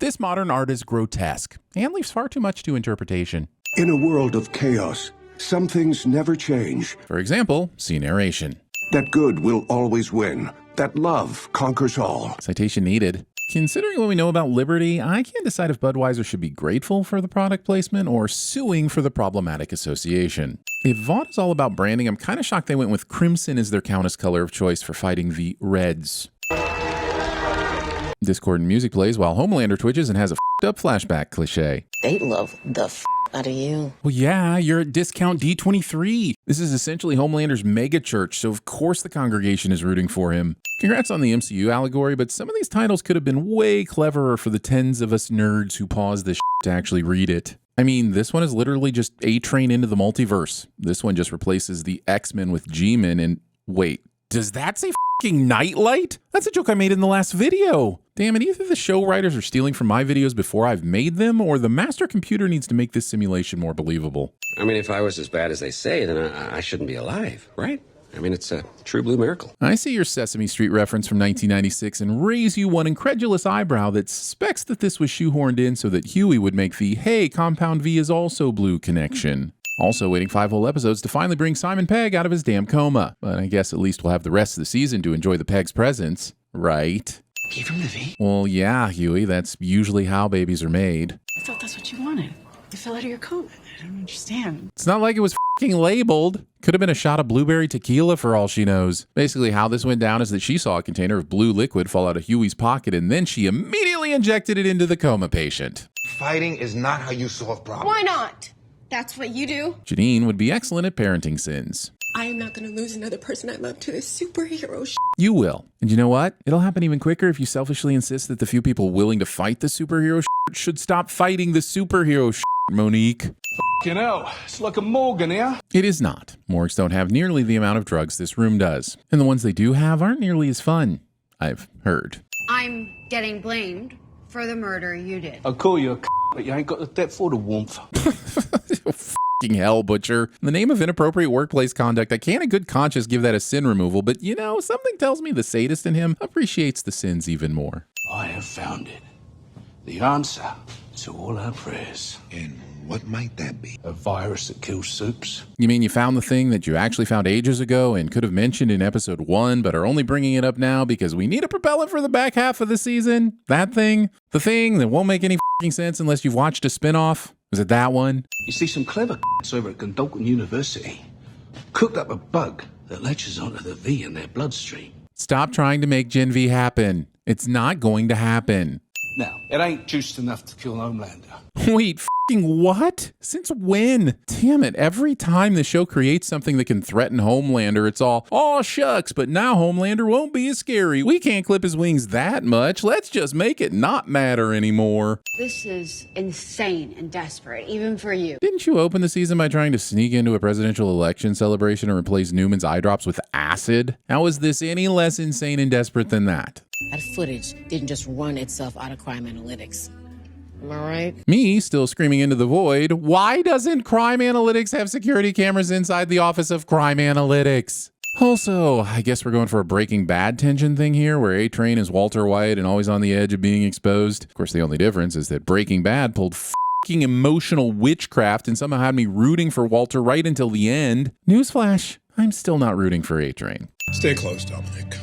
This modern art is grotesque and leaves far too much to interpretation. In a world of chaos, some things never change. For example, see narration. That good will always win. That love conquers all. Citation needed. Considering what we know about Liberty, I can't decide if Budweiser should be grateful for the product placement or suing for the problematic association. If Vought is all about branding, I'm kind of shocked they went with crimson as their Countess color of choice for fighting the Reds. Discordant music plays while Homelander twitches and has a f***ed up flashback cliche. They love the f out of you. Well, yeah, you're at discount D23. This is essentially Homelander's mega church, so of course the congregation is rooting for him. Congrats on the MCU allegory, but some of these titles could have been way cleverer for the tens of us nerds who pause this to actually read it. I mean, this one is literally just A-Train into the multiverse. This one just replaces the X-Men with G-Men and wait, does that say f***ing Nightlight? That's a joke I made in the last video. Damn it, either the show writers are stealing from my videos before I've made them, or the master computer needs to make this simulation more believable. I mean, if I was as bad as they say, then I shouldn't be alive, right? I mean, it's a true blue miracle. I see your Sesame Street reference from 1996 and raise you one incredulous eyebrow that suspects that this was shoehorned in so that Hughie would make the, hey, Compound V is also blue connection. Also waiting 5 whole episodes to finally bring Simon Pegg out of his damn coma. But I guess at least we'll have the rest of the season to enjoy the Pegg's presence, right? Gave him the V? Well, yeah, Hughie, that's usually how babies are made. I thought that's what you wanted. You fell out of your coat. I don't understand. It's not like it was f***ing labeled. Could have been a shot of blueberry tequila for all she knows. Basically, how this went down is that she saw a container of blue liquid fall out of Hughie's pocket, and then she immediately injected it into the coma patient. Fighting is not how you solve problems. Why not? That's what you do. Janine would be excellent at parenting sins. I am not going to lose another person I love to this superhero shit. You will. And you know what? It'll happen even quicker if you selfishly insist that the few people willing to fight the superhero should stop fighting the superhero Monique. F***ing hell, it's like a Morgan here. It is not. Morgues don't have nearly the amount of drugs this room does. And the ones they do have aren't nearly as fun, I've heard. I'm getting blamed for the murder you did. I'll call you a but you ain't got the depth or the warmth. F***ing hell, Butcher. In the name of inappropriate workplace conduct, I can't in good conscience give that a sin removal, but you know, something tells me the sadist in him appreciates the sins even more. I have found it. The answer to all our prayers. And what might that be? A virus that kills soups? You mean you found the thing that you actually found ages ago and could have mentioned in episode 1, but are only bringing it up now because we need a propellant for the back half of the season? That thing? The thing that won't make any f***ing sense unless you've watched a spinoff? Was it that one? You see, some clever over at Godolphin University cooked up a bug that latches onto the V in their bloodstream. Stop trying to make Gen V happen. It's not going to happen. Now, it ain't juiced enough to kill Homelander. Wait, f***ing what? Since when? Damn it, every time the show creates something that can threaten Homelander, it's all, oh shucks, but now Homelander won't be as scary. We can't clip his wings that much. Let's just make it not matter anymore. This is insane and desperate, even for you. Didn't you open the season by trying to sneak into a presidential election celebration and replace Newman's eye drops with acid? How is this any less insane and desperate than that? That footage didn't just run itself out of crime analytics. Am I right? Me still screaming into the void. Why doesn't Crime Analytics have security cameras inside the office of Crime Analytics? Also, I guess we're going for a Breaking Bad tension thing here, where A-Train is Walter White and always on the edge of being exposed. Of course, the only difference is that Breaking Bad pulled fucking emotional witchcraft and somehow had me rooting for Walter right until the end. Newsflash, I'm still not rooting for A-Train. Stay close, Dominic.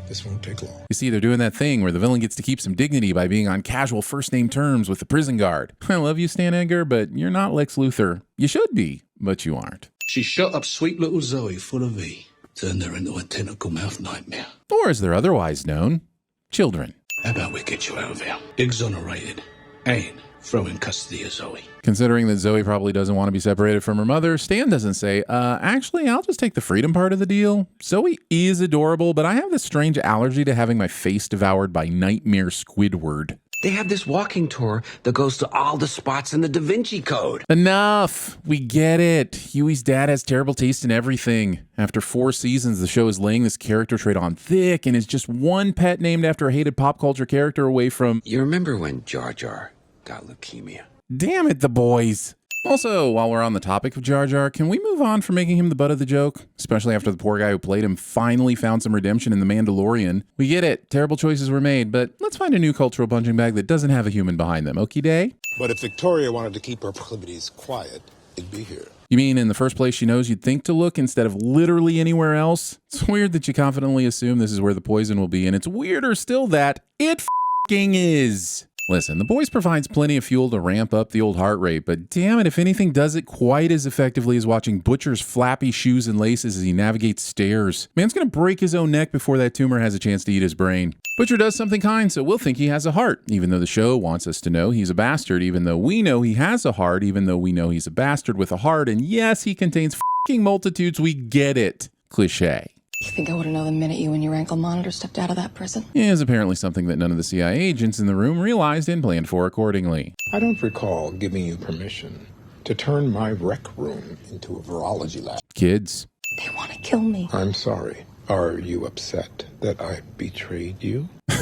This won't take long. You see, they're doing that thing where the villain gets to keep some dignity by being on casual first-name terms with the prison guard. I love you, Stan Edgar, but you're not Lex Luthor. You should be, but you aren't. She shut up sweet little Zoe full of V. Turned her into a tentacle-mouthed nightmare. Or as they're otherwise known, children. How about we get you out of here? Exonerated. And throw in custody of Zoe. Considering that Zoe probably doesn't want to be separated from her mother, Stan doesn't say, actually, I'll just take the freedom part of the deal. Zoe is adorable, but I have this strange allergy to having my face devoured by Nightmare Squidward. They have this walking tour that goes to all the spots in the Da Vinci Code. Enough! We get it. Hughie's dad has terrible taste in everything. After 4 seasons, the show is laying this character trait on thick and is just one pet named after a hated pop culture character away from... You remember when Jar Jar got leukemia? Damn it, the boys. Also, while we're on the topic of Jar Jar, can we move on from making him the butt of the joke? Especially after the poor guy who played him finally found some redemption in The Mandalorian. We get it. Terrible choices were made, but let's find a new cultural punching bag that doesn't have a human behind them. Okie day? But if Victoria wanted to keep her proclivities quiet, it'd be here. You mean in the first place she knows you'd think to look instead of literally anywhere else? It's weird that you confidently assume this is where the poison will be, and it's weirder still that it f***ing is. Listen, the boys provides plenty of fuel to ramp up the old heart rate, but damn it, if anything does it quite as effectively as watching Butcher's flappy shoes and laces as he navigates stairs. Man's gonna break his own neck before that tumor has a chance to eat his brain. Butcher does something kind, so we'll think he has a heart, even though the show wants us to know he's a bastard, even though we know he has a heart, even though we know he's a bastard with a heart, and yes, he contains f***ing multitudes, we get it. Cliché. You think I would have known the minute you and your ankle monitor stepped out of that prison? Is apparently something that none of the CIA agents in the room realized and planned for accordingly. I don't recall giving you permission to turn my rec room into a virology lab. Kids. They want to kill me. I'm sorry. Are you upset that I betrayed you? I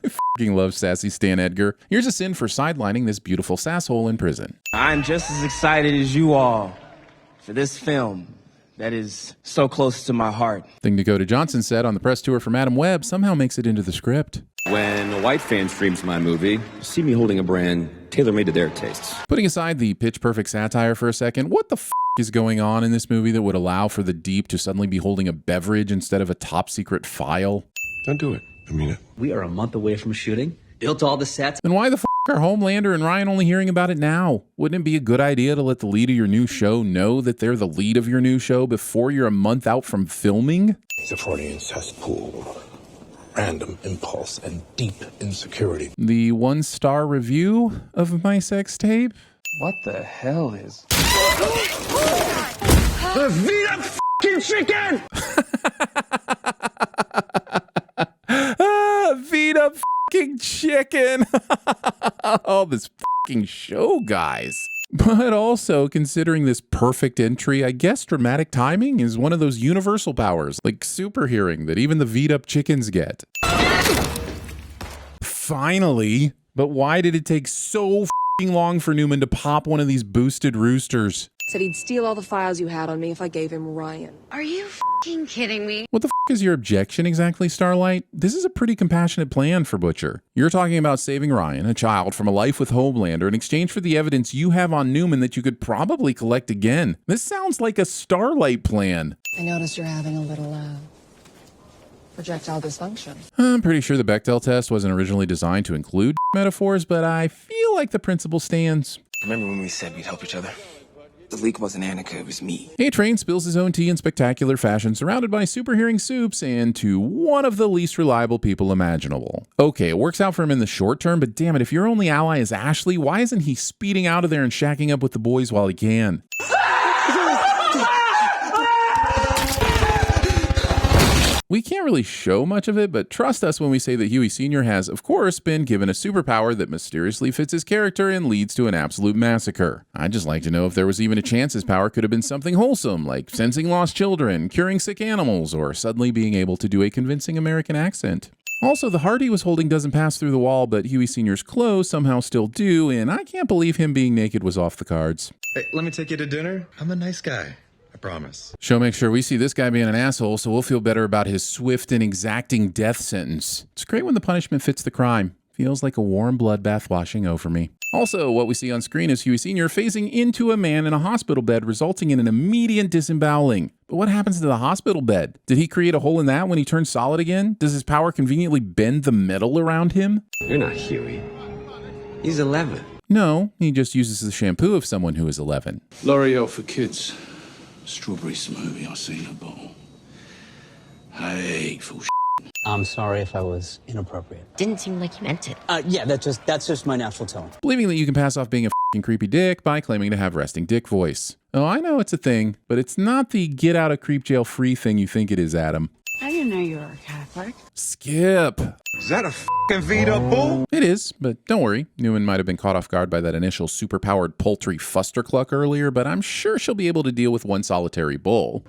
f***ing love sassy Stan Edgar. Here's a sin for sidelining this beautiful sasshole in prison. I'm just as excited as you all for this film that is so close to my heart. Thing Dakota Johnson said on the press tour for Madam Web somehow makes it into the script. When a white fan streams my movie, see me holding a brand tailor-made to their tastes. Putting aside the pitch-perfect satire for a second, what the f*** is going on in this movie that would allow for the Deep to suddenly be holding a beverage instead of a top-secret file? Don't do it. I mean it. We are a month away from shooting. Built all the sets. Then why the f*** are Homelander and Ryan only hearing about it now? Wouldn't it be a good idea to let the lead of your new show know that they're the lead of your new show before you're a month out from filming? It's a Freudian cesspool. Random impulse and deep insecurity. The 1-star review of my sex tape? What the hell is... The Vought f***ing chicken! Vought f***ing chicken! Oh, this f***ing show, guys. But also, considering this perfect entry, I guess dramatic timing is one of those universal powers, like super hearing, that even the Vought chickens get. Finally! But why did it take so f***ing long for Newman to pop one of these boosted roosters? Said he'd steal all the files you had on me if I gave him Ryan. Are you f***ing kidding me? What the f*** is your objection exactly, Starlight? This is a pretty compassionate plan for Butcher. You're talking about saving Ryan, a child, from a life with Homelander in exchange for the evidence you have on Newman that you could probably collect again. This sounds like a Starlight plan. I noticed you're having a little, projectile dysfunction. I'm pretty sure the Bechdel test wasn't originally designed to include metaphors, but I feel like the principle stands. Remember when we said we'd help each other? The leak wasn't Annika, it was me. A-Train spills his own tea in spectacular fashion, surrounded by super hearing soups and to one of the least reliable people imaginable. Okay, it works out for him in the short term, but damn it, if your only ally is Ashley, why isn't he speeding out of there and shacking up with the boys while he can? We can't really show much of it, but trust us when we say that Hughie Sr. has, of course, been given a superpower that mysteriously fits his character and leads to an absolute massacre. I'd just like to know if there was even a chance his power could have been something wholesome, like sensing lost children, curing sick animals, or suddenly being able to do a convincing American accent. Also, the heart he was holding doesn't pass through the wall, but Hughie Sr.'s clothes somehow still do, and I can't believe him being naked was off the cards. Hey, let me take you to dinner. I'm a nice guy. I promise. Show makes sure we see this guy being an asshole, so we'll feel better about his swift and exacting death sentence. It's great when the punishment fits the crime. Feels like a warm bloodbath washing over me. Also, what we see on screen is Hughie Sr. phasing into a man in a hospital bed, resulting in an immediate disemboweling. But what happens to the hospital bed? Did he create a hole in that when he turns solid again? Does his power conveniently bend the metal around him? You're not Hughie. He's 11. No, he just uses the shampoo of someone who is 11. L'Oreal for kids. Strawberry smoothie, I seen a bottle. Hateful shit. I'm sorry if I was inappropriate. Didn't seem like you meant it. Yeah, that's just my natural tone. Believing that you can pass off being a f***ing creepy dick by claiming to have resting dick voice. Oh, I know it's a thing, but it's not the get out of creep jail free thing you think it is, Adam. I didn't know you were a Catholic. Skip. Is that a f***ing Vita bull? It is, but don't worry. Newman might have been caught off guard by that initial superpowered poultry fustercluck earlier, but I'm sure she'll be able to deal with one solitary bull.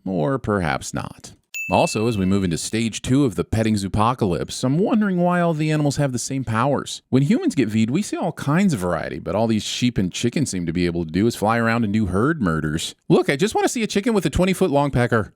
Or perhaps not. Also, as we move into stage 2 of the petting zoopocalypse, I'm wondering why all the animals have the same powers. When humans get V'd, we see all kinds of variety, but all these sheep and chickens seem to be able to do is fly around and do herd murders. Look, I just want to see a chicken with a 20-foot long pecker.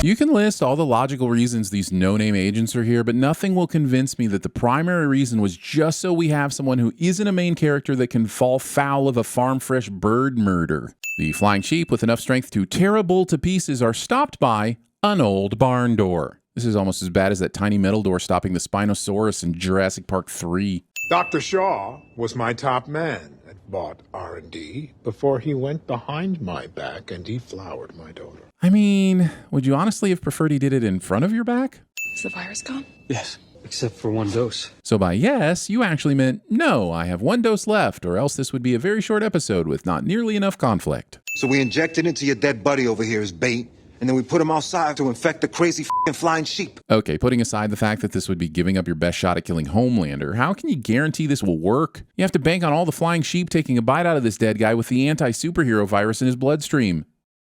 You can list all the logical reasons these no-name agents are here, but nothing will convince me that the primary reason was just so we have someone who isn't a main character that can fall foul of a farm-fresh bird murder. The flying sheep with enough strength to tear a bull to pieces are stopped by an old barn door. This is almost as bad as that tiny metal door stopping the Spinosaurus in Jurassic Park 3. Dr. Shaw was my top man at Vought R&D before he went behind my back and deflowered my daughter. I mean, would you honestly have preferred he did it in front of your back? Is the virus gone? Yes, except for one dose. So by yes, you actually meant, no, I have one dose left, or else this would be a very short episode with not nearly enough conflict. So we injected into your dead buddy over here as bait, and then we put him outside to infect the crazy f***ing flying sheep. Okay, putting aside the fact that this would be giving up your best shot at killing Homelander, how can you guarantee this will work? You have to bank on all the flying sheep taking a bite out of this dead guy with the anti-superhero virus in his bloodstream.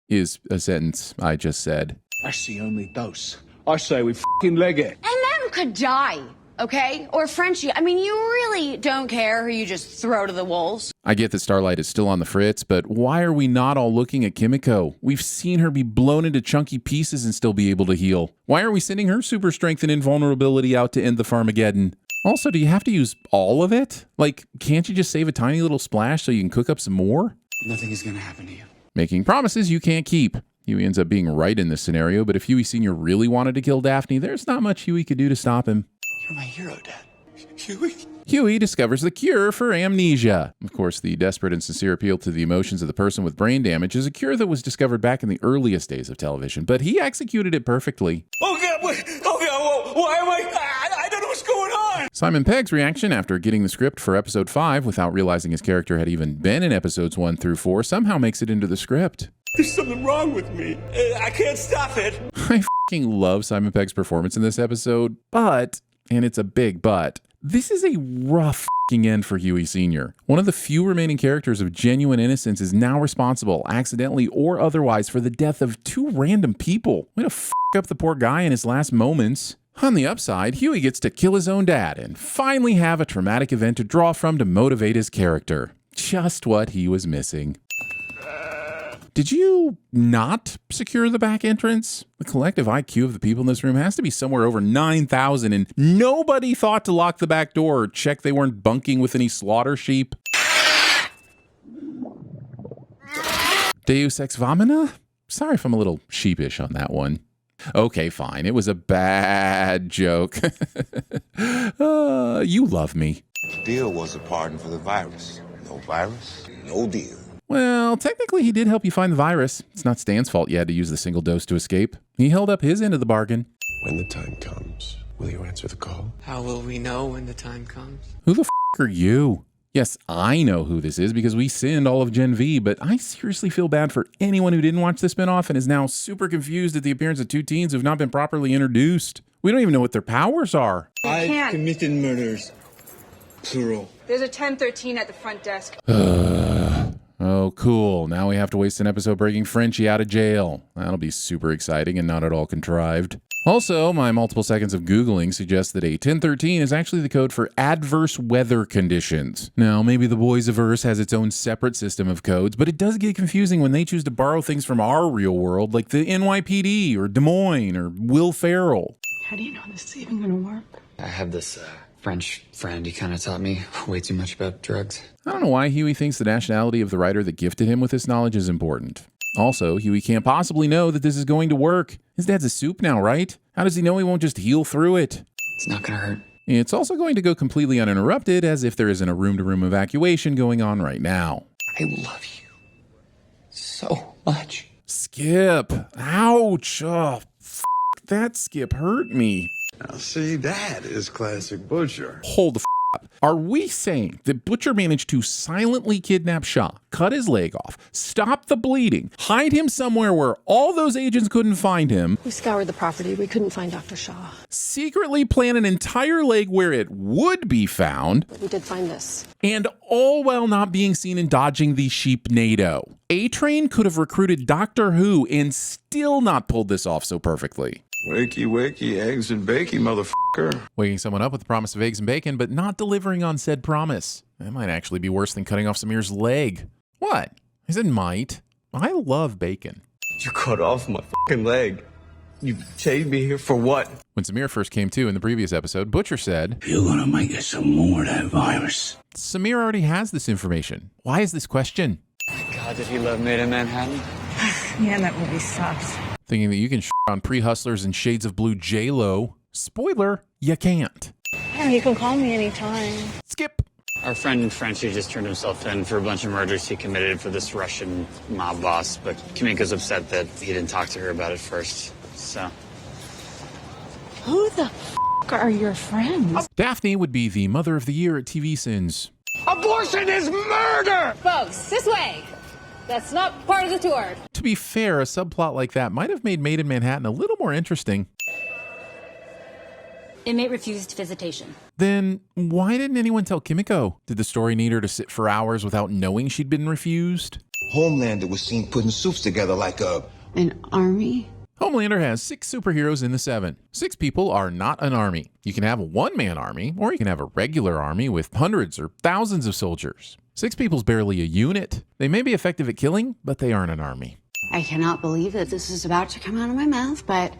Is a sentence I just said. That's the only dose. I say we f***ing leg it. And them could die, okay? Or Frenchie. I mean, you really don't care who you just throw to the wolves. I get that Starlight is still on the fritz, but why are we not all looking at Kimiko? We've seen her be blown into chunky pieces and still be able to heal. Why are we sending her super strength and invulnerability out to end the Farmageddon? Also, do you have to use all of it? Like, can't you just save a tiny little splash so you can cook up some more? Nothing is gonna happen to you. Making promises you can't keep. Hughie ends up being right in this scenario, but if Hughie Sr. really wanted to kill Daphne, there's not much Hughie could do to stop him. You're my hero, Dad. Hughie? Hughie discovers the cure for amnesia. Of course, the desperate and sincere appeal to the emotions of the person with brain damage is a cure that was discovered back in the earliest days of television, but he executed it perfectly. Oh, God, wait. Oh, God, why am I don't know what's going on. Simon Pegg's reaction after getting the script for episode 5 without realizing his character had even been in episodes 1 through 4 somehow makes it into the script. There's something wrong with me. I can't stop it. I f***ing love Simon Pegg's performance in this episode, but, and it's a big but, this is a rough f***ing end for Hughie Sr. One of the few remaining characters of genuine innocence is now responsible, accidentally or otherwise, for the death of 2 random people. Way to f*** up the poor guy in his last moments. On the upside, Hughie gets to kill his own dad and finally have a traumatic event to draw from to motivate his character. Just what he was missing. Did you not secure the back entrance? The collective IQ of the people in this room has to be somewhere over 9,000, and nobody thought to lock the back door or check they weren't bunking with any slaughter sheep. Deus Ex Vomina? Sorry if I'm a little sheepish on that one. Okay, fine. It was a bad joke. You love me. The deal was a pardon for the virus. No virus, no deal. Well, technically he did help you find the virus. It's not Stan's fault you had to use the single dose to escape. He held up his end of the bargain. When the time comes, will you answer the call? How will we know when the time comes? Who the f*** are you? Yes, I know who this is because we sinned all of Gen V, but I seriously feel bad for anyone who didn't watch the spinoff and is now super confused at the appearance of 2 teens who've not been properly introduced. We don't even know what their powers are. I committed murders. Plural. There's a 1013 at the front desk. Oh, cool. Now we have to waste an episode breaking Frenchie out of jail. That'll be super exciting and not at all contrived. Also, my multiple seconds of Googling suggests that a 1013 is actually the code for adverse weather conditions. Now, maybe the Boys-averse has its own separate system of codes, but it does get confusing when they choose to borrow things from our real world, like the NYPD or Des Moines or Will Ferrell. How do you know this is even going to work? I have this French friend. He kind of taught me way too much about drugs. I don't know why Hughie thinks the nationality of the writer that gifted him with this knowledge is important. Also, Hughie can't possibly know that this is going to work. His dad's a soup now, right? How does he know he won't just heal through it? It's not gonna hurt. It's also going to go completely uninterrupted, as if there isn't a room-to-room evacuation going on right now. I love you so much. Skip. Ouch. Oh, that Skip hurt me. Now, see, that is classic Butcher. Hold the up. Are we saying that Butcher managed to silently kidnap Shaw, cut his leg off, stop the bleeding, hide him somewhere where all those agents couldn't find him? We scoured the property. We couldn't find Dr. Shaw. Secretly plan an entire leg where it would be found. We did find this. And all while not being seen and dodging the sheepnado. A-Train could have recruited Doctor Who and still not pulled this off so perfectly. Wakey, wakey, eggs and bacon, motherfucker. Waking someone up with the promise of eggs and bacon, but not delivering on said promise. That might actually be worse than cutting off Samir's leg. What? I said might. I love bacon. You cut off my fucking leg. You saved me here for what? When Samir first came to in the previous episode, Butcher said, "You're gonna make us some more of that virus." Samir already has this information. Why is this question? God, did he love Made in Manhattan? Yeah, that movie sucks. Thinking that you can on pre-hustlers and shades of blue J-Lo. Spoiler, you can't. Yeah, you can call me anytime. Skip. Our friend Frenchie just turned himself in for a bunch of murders he committed for this Russian mob boss, but Kimiko's upset that he didn't talk to her about it first, so. Who the are your friends? Daphne would be the mother of the year at TVSins. Abortion is murder! Folks, this way. That's not part of the tour. To be fair, a subplot like that might have made Made in Manhattan a little more interesting. Inmate refused visitation. Then why didn't anyone tell Kimiko? Did the story need her to sit for hours without knowing she'd been refused? Homelander was seen putting suits together like an army? Homelander has 6 superheroes in the 7. 6 people are not an army. You can have a one-man army, or you can have a regular army with hundreds or thousands of soldiers. 6 people's barely a unit. They may be effective at killing, but they aren't an army. I cannot believe that this is about to come out of my mouth, but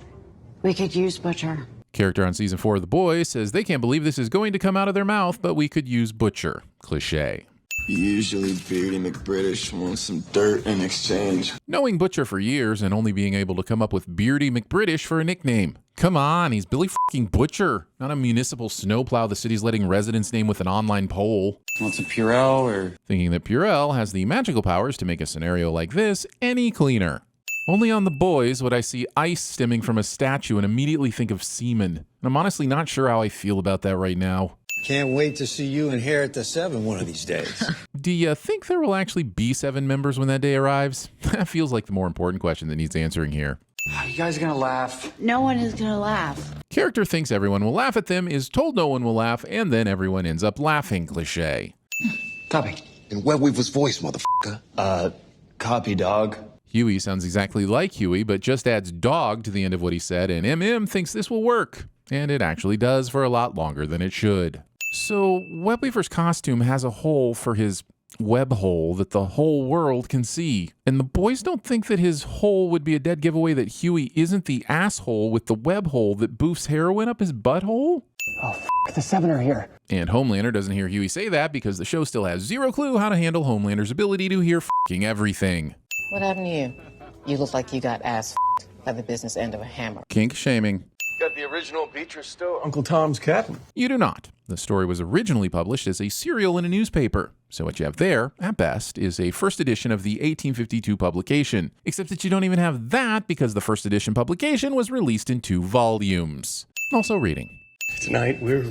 we could use Butcher. Character on season 4 of The Boys says they can't believe this is going to come out of their mouth, but we could use Butcher. Cliché. Usually Beardy McBritish wants some dirt in exchange. Knowing Butcher for years and only being able to come up with Beardy McBritish for a nickname. Come on, he's Billy fucking Butcher, not a municipal snowplow the city's letting residents name with an online poll. Want some Purell or? Thinking that Purell has the magical powers to make a scenario like this any cleaner. Only on The Boys would I see ice stemming from a statue and immediately think of semen. And I'm honestly not sure how I feel about that right now. Can't wait to see you inherit the 7 one of these days. Do you think there will actually be 7 members when that day arrives? That feels like the more important question that needs answering here. Are you guys gonna laugh? No one is gonna laugh. Character thinks everyone will laugh at them, is told no one will laugh, and then everyone ends up laughing. Cliché. Copy. In Webweaver's voice, motherfucker. Copy, dog. Hughie sounds exactly like Hughie, but just adds dog to the end of what he said, and MM thinks this will work. And it actually does for a lot longer than it should. So, Webweaver's costume has a hole for his web hole that the whole world can see. And the boys don't think that his hole would be a dead giveaway that Hughie isn't the asshole with the web hole that boofs heroin up his butthole? Oh, the 7 are here. And Homelander doesn't hear Hughie say that because the show still has zero clue how to handle Homelander's ability to hear f***ing everything. What happened to you? You look like you got ass by the business end of a hammer. Kink shaming. Got the original Beatrice still? Uncle Tom's Cabin. You do not. The story was originally published as a serial in a newspaper. So what you have there, at best, is a first edition of the 1852 publication. Except that you don't even have that because the first edition publication was released in 2 volumes. Also reading. Tonight, we're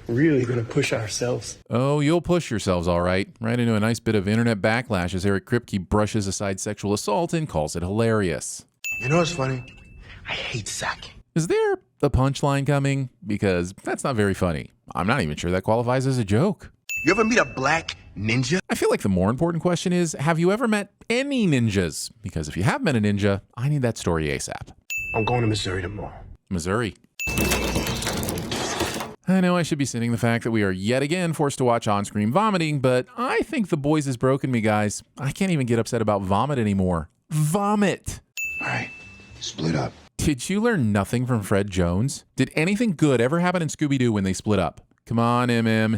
really going to push ourselves. Oh, you'll push yourselves, all right. Right into a nice bit of internet backlash as Eric Kripke brushes aside sexual assault and calls it hilarious. You know what's funny? I hate sake. Is there a punchline coming? Because that's not very funny. I'm not even sure that qualifies as a joke. You ever meet a black ninja? I feel like the more important question is, have you ever met any ninjas? Because if you have met a ninja, I need that story ASAP. I'm going to Missouri tomorrow. Missouri. I know I should be sinning the fact that we are yet again forced to watch on-screen vomiting, but I think The Boys has broken me, guys. I can't even get upset about vomit anymore. Vomit! All right, split up. Did you learn nothing from Fred Jones? Did anything good ever happen in Scooby-Doo when they split up? Come on,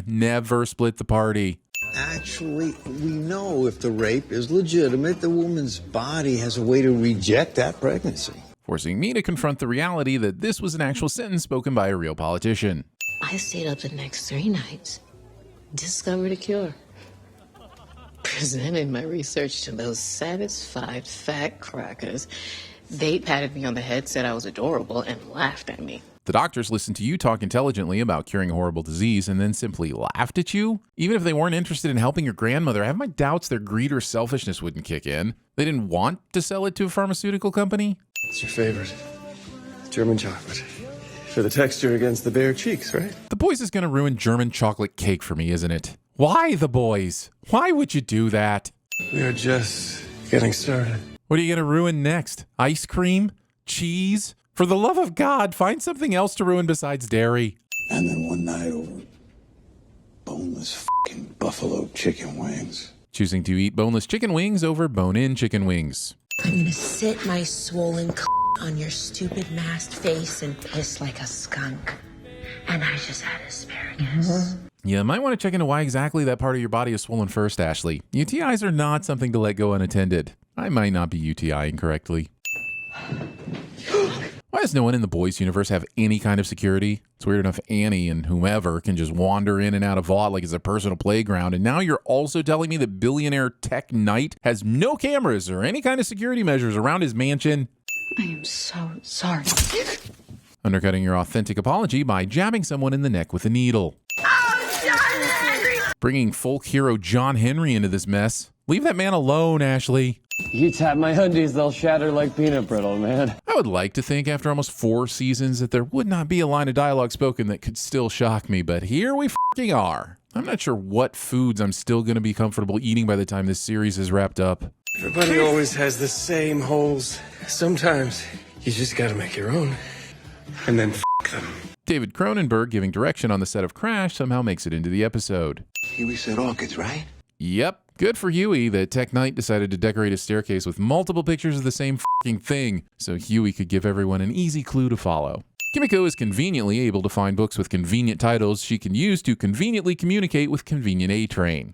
never split the party. Actually, we know if the rape is legitimate, the woman's body has a way to reject that pregnancy. Forcing me to confront the reality that this was an actual sentence spoken by a real politician. I stayed up the next 3 nights, discovered a cure, presented my research to those satisfied fat crackers. They patted me on the head, said I was adorable, and laughed at me. The doctors listened to you talk intelligently about curing a horrible disease and then simply laughed at you? Even if they weren't interested in helping your grandmother, I have my doubts their greed or selfishness wouldn't kick in. They didn't want to sell it to a pharmaceutical company? It's your favorite. German chocolate. For the texture against the bare cheeks, right? The Boys is going to ruin German chocolate cake for me, isn't it? Why The Boys? Why would you do that? We are just getting started. What are you going to ruin next? Ice cream? Cheese? For the love of God, find something else to ruin besides dairy. And then one night over boneless fucking buffalo chicken wings. Choosing to eat boneless chicken wings over bone-in chicken wings. I'm gonna sit my swollen on your stupid masked face and piss like a skunk. And I just had asparagus. You might want to check into why exactly that part of your body is swollen first, Ashley. UTIs are not something to let go unattended. I might not be UTIing correctly. Why does no one in the Boys universe have any kind of security? It's weird enough Annie and whomever can just wander in and out of Vought like it's a personal playground, and now you're also telling me that billionaire Tech Knight has no cameras or any kind of security measures around his mansion? I am so sorry. Undercutting your authentic apology by jabbing someone in the neck with a needle. Oh, John Henry! Bringing folk hero John Henry into this mess. Leave that man alone, Ashley. You tap my undies, they'll shatter like peanut brittle, man. I would like to think after almost 4 seasons that there would not be a line of dialogue spoken that could still shock me, but here we f***ing are. I'm not sure what foods I'm still going to be comfortable eating by the time this series is wrapped up. Everybody always has the same holes. Sometimes you just gotta make your own. And then f*** them. David Cronenberg, giving direction on the set of Crash, somehow makes it into the episode. Hughie said orchids, right? Yep. Good for Hughie that Tech Knight decided to decorate his staircase with multiple pictures of the same f***ing thing, so Hughie could give everyone an easy clue to follow. Kimiko is conveniently able to find books with convenient titles she can use to conveniently communicate with convenient A-Train.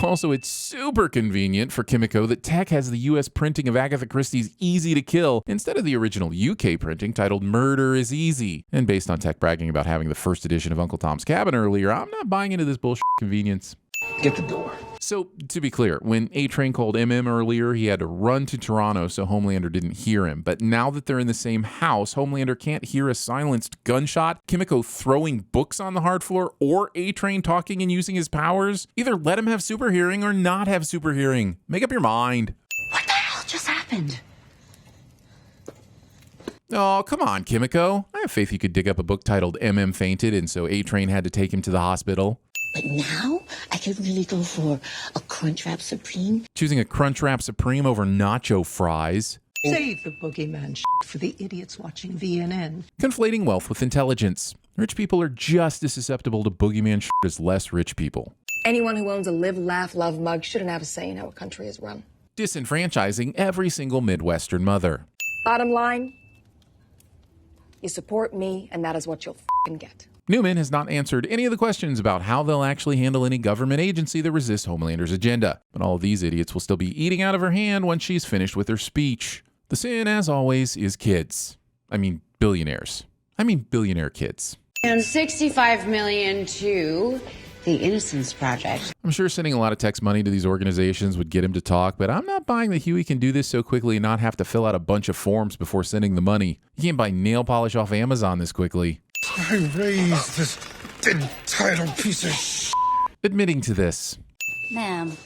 Also, it's super convenient for Kimiko that Tech has the US printing of Agatha Christie's Easy to Kill instead of the original UK printing titled Murder is Easy. And based on Tech bragging about having the first edition of Uncle Tom's Cabin earlier, I'm not buying into this bullshit convenience. Get the door. So, to be clear, when A-Train called MM earlier, he had to run to Toronto so Homelander didn't hear him. But now that they're in the same house, Homelander can't hear a silenced gunshot, Kimiko throwing books on the hard floor, or A-Train talking and using his powers. Either let him have super hearing or not have super hearing. Make up your mind. What the hell just happened? Oh, come on, Kimiko. I have faith you could dig up a book titled MM Fainted, and so A-Train had to take him to the hospital. But now I could really go for a Crunchwrap Supreme. Choosing a Crunchwrap Supreme over nacho fries. Save the boogeyman for the idiots watching VNN. Conflating wealth with intelligence. Rich people are just as susceptible to boogeyman as less rich people. Anyone who owns a live, laugh, love mug shouldn't have a say in how a country is run. Disenfranchising every single Midwestern mother. Bottom line, you support me, and that is what you'll f***ing get. Newman has not answered any of the questions about how they'll actually handle any government agency that resists Homelander's agenda. But all of these idiots will still be eating out of her hand once she's finished with her speech. The sin, as always, is kids. I mean, billionaires. I mean, billionaire kids. And $65 million to the Innocence Project. I'm sure sending a lot of text money to these organizations would get him to talk, but I'm not buying that Hughie can do this so quickly and not have to fill out a bunch of forms before sending the money. You can't buy nail polish off Amazon this quickly. I raised this entitled piece of shit. Admitting to this. Ma'am,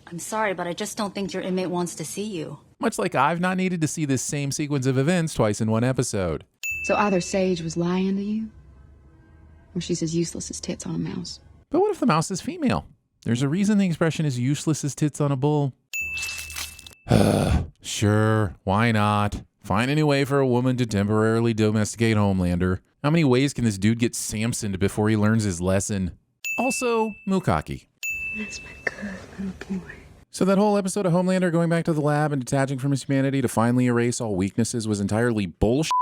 I'm sorry, but I just don't think your inmate wants to see you. Much like I've not needed to see this same sequence of events twice in one episode. So either Sage was lying to you, or she's as useless as tits on a mouse. But what if the mouse is female? There's a reason the expression is useless as tits on a bull. Sure, why not? Find a new way for a woman to temporarily domesticate Homelander. How many ways can this dude get Samsoned before he learns his lesson? Also, Mukaki. That's my good little boy. So that whole episode of Homelander going back to the lab and detaching from his humanity to finally erase all weaknesses was entirely bullshit.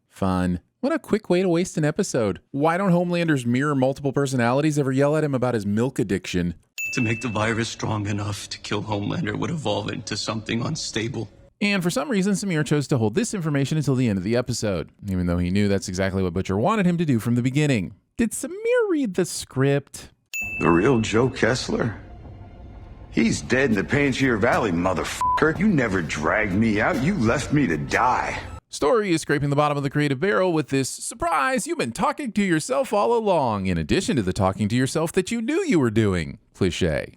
Fun. What a quick way to waste an episode. Why don't Homelander's mirror multiple personalities ever yell at him about his milk addiction? To make the virus strong enough to kill Homelander would evolve into something unstable. And for some reason, Samir chose to hold this information until the end of the episode, even though he knew that's exactly what Butcher wanted him to do from the beginning. Did Samir read the script? The real Joe Kessler? He's dead in the Pangier Valley, motherfucker. You never dragged me out. You left me to die. Story is scraping the bottom of the creative barrel with this surprise, you've been talking to yourself all along, in addition to the talking to yourself that you knew you were doing cliche.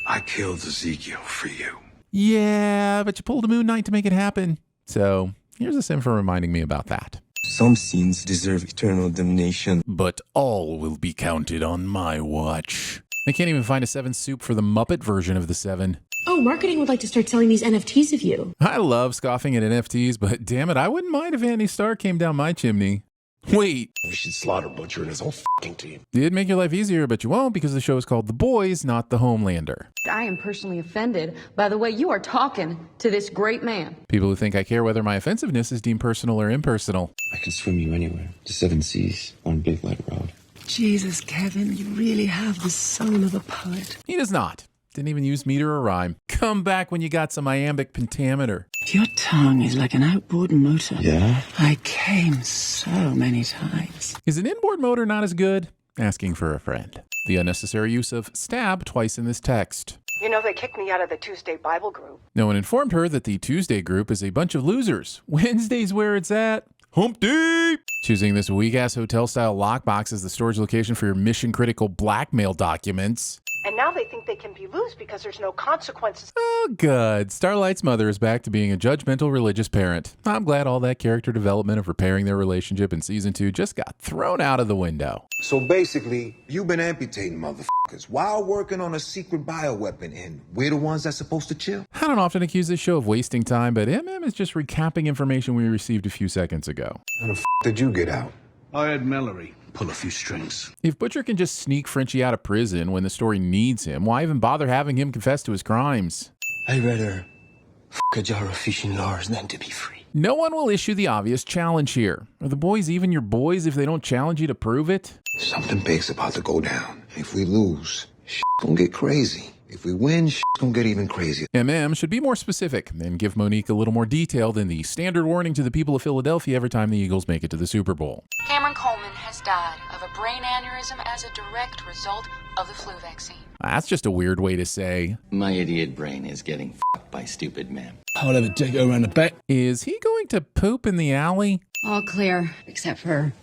I killed Ezekiel for you. Yeah, but you pulled a Moon Knight to make it happen. So here's a sim for reminding me about that. Some sins deserve eternal damnation. But all will be counted on my watch. They can't even find a 7 soup for the Muppet version of the 7. Oh, marketing would like to start selling these NFTs of you. I love scoffing at NFTs, but damn it, I wouldn't mind if Andy Starr came down my chimney. Wait. We should slaughter Butcher and his whole fucking team. It'd make your life easier, but you won't because the show is called The Boys, not The Homelander. I am personally offended by the way you are talking to this great man. People who think I care whether my offensiveness is deemed personal or impersonal. I can swim you anywhere. The 7 seas, one big wet road. Jesus, Kevin, you really have the soul of a poet. He does not. Didn't even use meter or rhyme. Come back when you got some iambic pentameter. Your tongue is like an outboard motor. Yeah? I came so many times. Is an inboard motor not as good? Asking for a friend. The unnecessary use of stab twice in this text. You know, they kicked me out of the Tuesday Bible group. No one informed her that the Tuesday group is a bunch of losers. Wednesday's where it's at. Hump deep! Choosing this weak-ass hotel-style lockbox as the storage location for your mission-critical blackmail documents. And now they think they can be loose because there's no consequences. Oh, good. Starlight's mother is back to being a judgmental religious parent. I'm glad all that character development of repairing their relationship in season 2 just got thrown out of the window. So basically, you've been amputating motherfuckers while working on a secret bioweapon, and we're the ones that's supposed to chill? I don't often accuse this show of wasting time, but MM is just recapping information we received a few seconds ago. How the f*** did you get out? I had Mallory pull a few strings. If Butcher can just sneak Frenchie out of prison when the story needs him, why even bother having him confess to his crimes? I'd rather f*** a jar of fish in Lars than to be free. No one will issue the obvious challenge here. Are the boys even your boys if they don't challenge you to prove it? Something big's about to go down. If we lose, shit's gonna get crazy. If we win, shit's gonna get even crazier. MM should be more specific and give Monique a little more detail than the standard warning to the people of Philadelphia every time the Eagles make it to the Super Bowl. Cameron Coleman has died of a brain aneurysm as a direct result of the flu vaccine. That's just a weird way to say. My idiot brain is getting f***ed by stupid men. I'll have a dig around the back. Is he going to poop in the alley? All clear, except for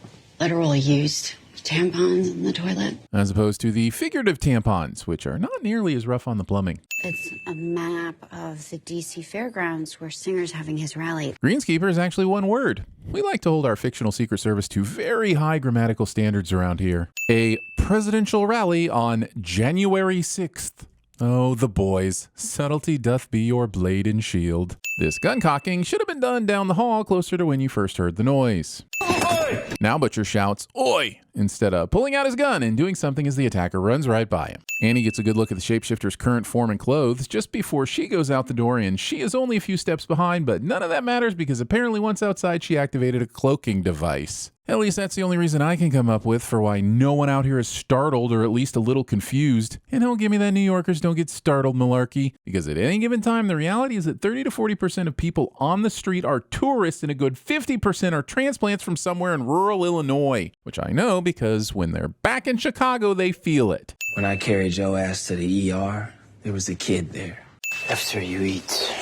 literally used tampons in the toilet. As opposed to the figurative tampons, which are not nearly as rough on the plumbing. It's a map of the DC Fairgrounds where Singer's having his rally. Greenskeeper is actually one word. We like to hold our fictional Secret Service to very high grammatical standards around here. A presidential rally on January 6th. Oh, the boys. Subtlety doth be your blade and shield. This gun cocking should have been done down the hall closer to when you first heard the noise. Oi! Now Butcher shouts, "Oi!" instead of pulling out his gun and doing something as the attacker runs right by him. Annie gets a good look at the shapeshifter's current form and clothes just before she goes out the door, and she is only a few steps behind, but none of that matters because apparently once outside she activated a cloaking device. At least that's the only reason I can come up with for why no one out here is startled or at least a little confused. And don't give me that New Yorkers don't get startled malarkey, because at any given time the reality is that 30 to 40% of people on the street are tourists and a good 50% are transplants from somewhere in rural Illinois, which I know because when they're back in Chicago they feel it. When I carried Joe ass to the ER, there was a kid there. After you eat,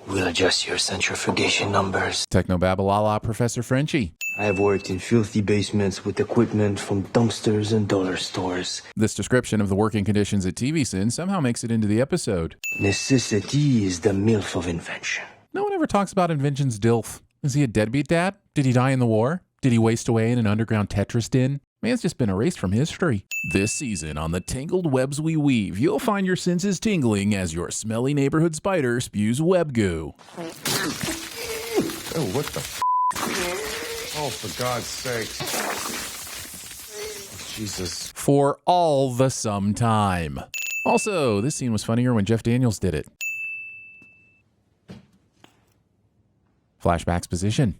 we'll adjust your centrifugation numbers. Techno-babble-a-la Professor Frenchie. I have worked in filthy basements with equipment from dumpsters and dollar stores. This description of the working conditions at TVSins somehow makes it into the episode. Necessity is the MILF of invention. No one ever talks about Invention's DILF. Is he a deadbeat dad? Did he die in the war? Did he waste away in an underground Tetris den? Man's just been erased from history. This season on the Tangled Webs We Weave, you'll find your senses tingling as your smelly neighborhood spider spews web goo. Oh, what the f***? Oh, for God's sake. Oh, Jesus. For all the sometime. Also, this scene was funnier when Jeff Daniels did it. Flashback's position.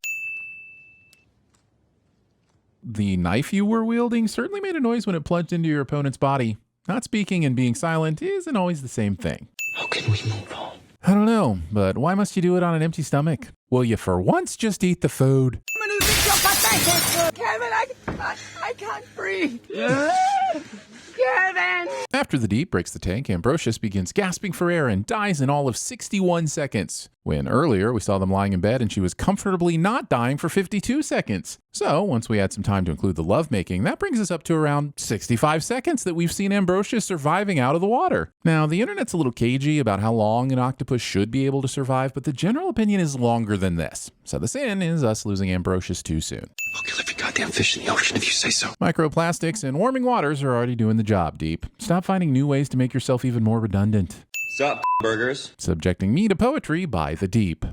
The knife you were wielding certainly made a noise when it plunged into your opponent's body. Not speaking and being silent isn't always the same thing. How can we move on? I don't know, but why must you do it on an empty stomach? Will you for once just eat the food? Kevin, I can't breathe. Kevin! After the Deep breaks the tank, Ambrosius begins gasping for air and dies in all of 61 seconds. When earlier we saw them lying in bed and she was comfortably not dying for 52 seconds. So once we add some time to include the lovemaking, that brings us up to around 65 seconds that we've seen Ambrosius surviving out of the water. Now, the internet's a little cagey about how long an octopus should be able to survive, but the general opinion is longer than this. So the sin is us losing Ambrosius too soon. I'll kill every goddamn fish in the ocean if you say so. Microplastics and warming waters are already doing the job, Deep. Stop finding new ways to make yourself even more redundant. Sup, burgers? Subjecting me to poetry by the Deep.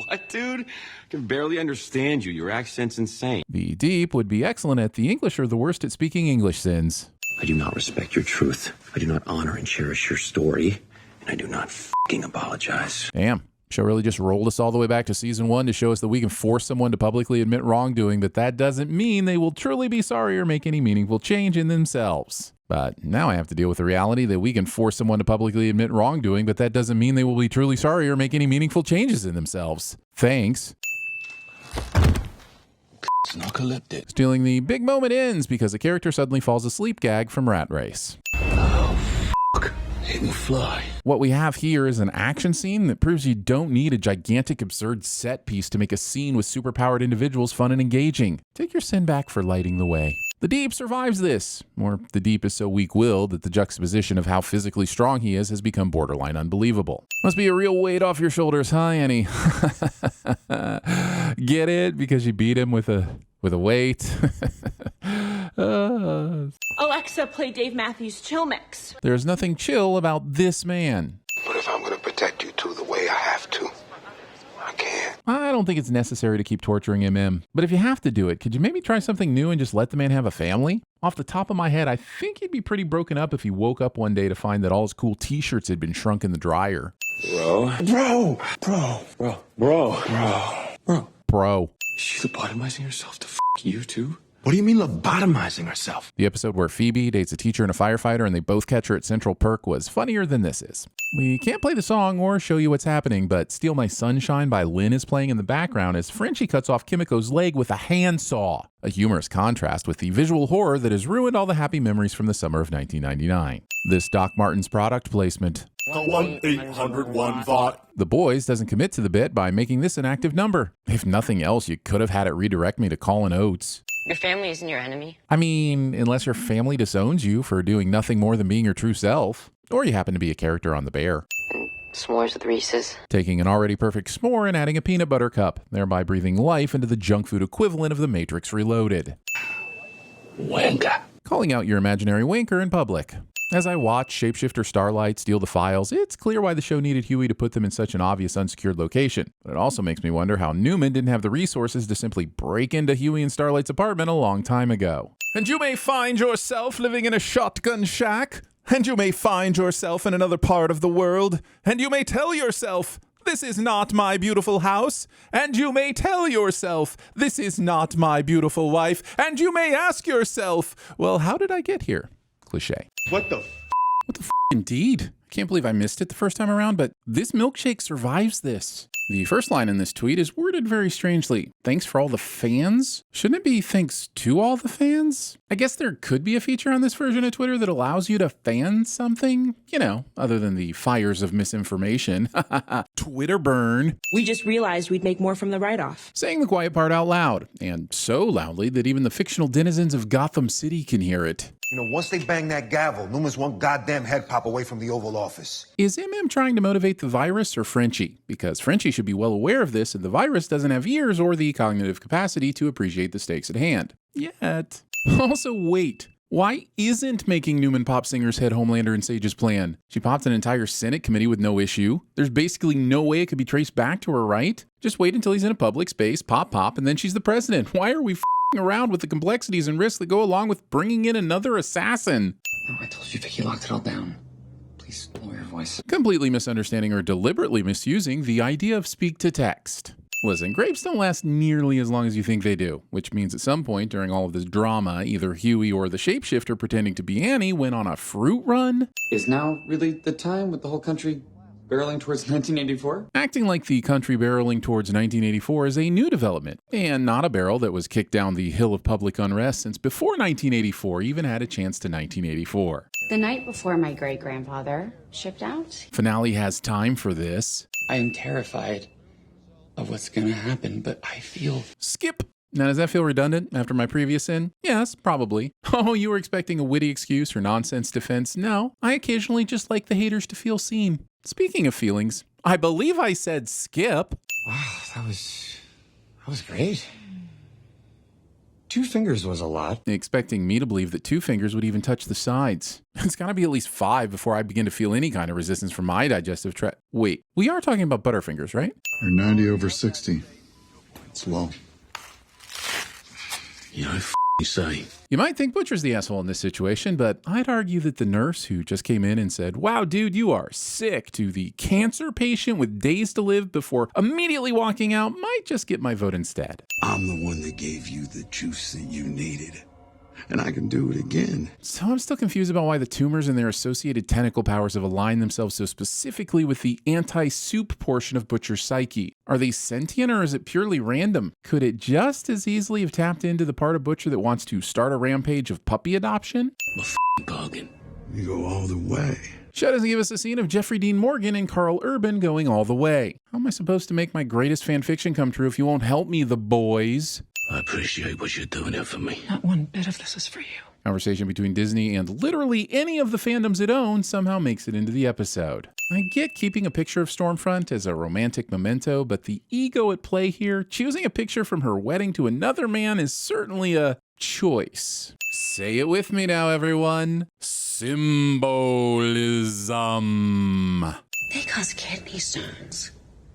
What, dude? I can barely understand you. Your accent's insane. The Deep would be excellent at the English or the worst at speaking English sins. I do not respect your truth. I do not honor and cherish your story. And I do not fucking apologize. Damn. Show really just rolled us all the way back to season 1 to show us that we can force someone to publicly admit wrongdoing, but that doesn't mean they will truly be sorry or make any meaningful change in themselves. But now I have to deal with the reality that we can force someone to publicly admit wrongdoing, but that doesn't mean they will be truly sorry or make any meaningful changes in themselves. Thanks. Narcoleptic. Stealing the big moment ends because a character suddenly falls asleep gag from Rat Race. It will fly. What we have here is an action scene that proves you don't need a gigantic, absurd set piece to make a scene with superpowered individuals fun and engaging. Take your sin back for lighting the way. The Deep survives this, or the Deep is so weak-willed that the juxtaposition of how physically strong he is has become borderline unbelievable. Must be a real weight off your shoulders, huh, Annie? Get it? Because you beat him with a weight? Alexa, play Dave Matthews Chill Mix. There's nothing chill about this man. But if I'm going to protect you two the way I have to, I can't. I don't think it's necessary to keep torturing MM, but if you have to do it, could you maybe try something new and just let the man have a family? Off the top of my head, I think he'd be pretty broken up if he woke up one day to find that all his cool t-shirts had been shrunk in the dryer. Bro. She's lobotomizing herself to you too? What do you mean lobotomizing herself? The episode where Phoebe dates a teacher and a firefighter and they both catch her at Central Perk was funnier than this is. We can't play the song or show you what's happening, but Steal My Sunshine by Lynn is playing in the background as Frenchie cuts off Kimiko's leg with a handsaw. A humorous contrast with the visual horror that has ruined all the happy memories from the summer of 1999. This Doc Martens product placement. The 1-800-1-VOUGHT. The Boys doesn't commit to the bit by making this an active number. If nothing else, you could have had it redirect me to Colin Oates. Your family isn't your enemy. I mean, unless your family disowns you for doing nothing more than being your true self. Or you happen to be a character on The Bear. S'mores with Reese's. Taking an already perfect s'more and adding a peanut butter cup, thereby breathing life into the junk food equivalent of The Matrix Reloaded. Winker. Calling out your imaginary winker in public. As I watch Shapeshifter Starlight steal the files, it's clear why the show needed Hughie to put them in such an obvious unsecured location. But it also makes me wonder how Newman didn't have the resources to simply break into Hughie and Starlight's apartment a long time ago. And you may find yourself living in a shotgun shack. And you may find yourself in another part of the world. And you may tell yourself, this is not my beautiful house. And you may tell yourself, this is not my beautiful wife. And you may ask yourself, well, how did I get here? Cliche. What the What the f*** indeed? I can't believe I missed it the first time around, but this milkshake survives this. The first line in this tweet is worded very strangely. Thanks for all the fans? Shouldn't it be thanks to all the fans? I guess there could be a feature on this version of Twitter that allows you to fan something, you know, other than the fires of misinformation. Twitter burn. We just realized we'd make more from the write-off. Saying the quiet part out loud, and so loudly that even the fictional denizens of Gotham City can hear it. You know, once they bang that gavel, Newman's one goddamn head pop away from the Oval Office. Is MM trying to motivate the virus or Frenchie? Because Frenchie should be well aware of this, and the virus doesn't have ears or the cognitive capacity to appreciate the stakes at hand. Yet. Also, wait. Why isn't making Newman pop Singer's head Homelander in Sage's plan? She popped an entire Senate committee with no issue. There's basically no way it could be traced back to her, right? Just wait until he's in a public space, pop, and then she's the president. Why are we around with the complexities and risks that go along with bringing in another assassin? Oh, I told you Vicky locked it all down. Please lower your voice. Completely misunderstanding or deliberately misusing the idea of speak to text. Listen, grapes don't last nearly as long as you think they do, which means at some point during all of this drama, either Hughie or the shapeshifter pretending to be Annie went on a fruit run. Is now really the time with the whole country barreling towards 1984? Acting like the country barreling towards 1984 is a new development, and not a barrel that was kicked down the hill of public unrest since before 1984 even had a chance to 1984. The night before my great-grandfather shipped out. Finale has time for this. I am terrified of what's gonna happen, but I feel... Skip! Now, does that feel redundant after my previous sin? Yes, probably. Oh, you were expecting a witty excuse or nonsense defense? No, I occasionally just like the haters to feel seen. Speaking of feelings, I believe I said skip. Wow, that was great. 2 fingers was a lot. Expecting me to believe that 2 fingers would even touch the sides. It's gotta be at least 5 before I begin to feel any kind of resistance from my digestive tract. Wait, we are talking about Butterfingers, right? You're 90/60. It's low. You know, say. You might think Butcher's the asshole in this situation, but I'd argue that the nurse who just came in and said, "Wow, dude, you are sick," to the cancer patient with days to live before immediately walking out might just get my vote instead. I'm the one that gave you the juice that you needed. And I can do it again. So I'm still confused about why the tumors and their associated tentacle powers have aligned themselves so specifically with the anti-soup portion of Butcher's psyche. Are they sentient or is it purely random? Could it just as easily have tapped into the part of Butcher that wants to start a rampage of puppy adoption? Bargain. You go all the way. Show doesn't give us a scene of Jeffrey Dean Morgan and Carl Urban going all the way. How am I supposed to make my greatest fan fiction come true if you won't help me, the boys? I appreciate what you're doing here for me. Not one bit of this is for you. Conversation between Disney and literally any of the fandoms it owns somehow makes it into the episode. I get keeping a picture of Stormfront as a romantic memento, but the ego at play here, choosing a picture from her wedding to another man, is certainly a choice. Say it with me now, everyone. Symbolism. They cause kidney stones.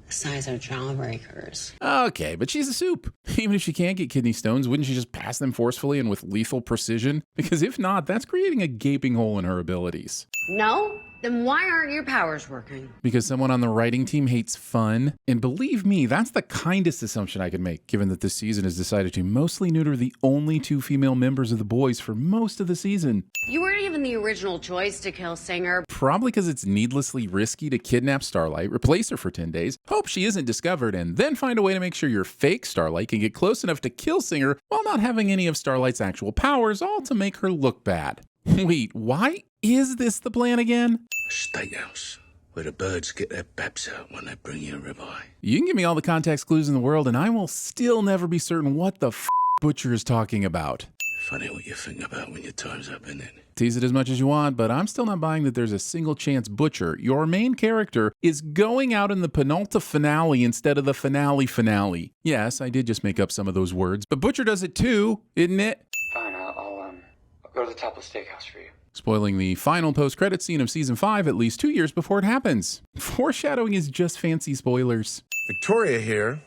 The size of jawbreakers. Okay, but she's a soup. Even if she can't get kidney stones, wouldn't she just pass them forcefully and with lethal precision? Because if not, that's creating a gaping hole in her abilities. No? Then why aren't your powers working? Because someone on the writing team hates fun. And believe me, that's the kindest assumption I could make, given that this season has decided to mostly neuter the only 2 female members of the boys for most of the season. You weren't even the original choice to kill Singer. Probably because it's needlessly risky to kidnap Starlight, replace her for 10 days, hope she isn't discovered, and then find a way to make sure your fake Starlight can get close enough to kill Singer while not having any of Starlight's actual powers, all to make her look bad. Wait, why is this the plan again? A steakhouse, where the birds get their babs out when they bring you a ribeye. You can give me all the context clues in the world, and I will still never be certain what the Butcher is talking about. Funny what you think about when your time's up, isn't it? Tease it as much as you want, but I'm still not buying that there's a single chance Butcher, your main character, is going out in the penultimate finale instead of the finale. Yes, I did just make up some of those words, but Butcher does it too, isn't it? Fine, I'll go to the Topless Steakhouse for you. Spoiling the final post-credit scene of season 5 at least 2 years before it happens. Foreshadowing is just fancy spoilers. Victoria here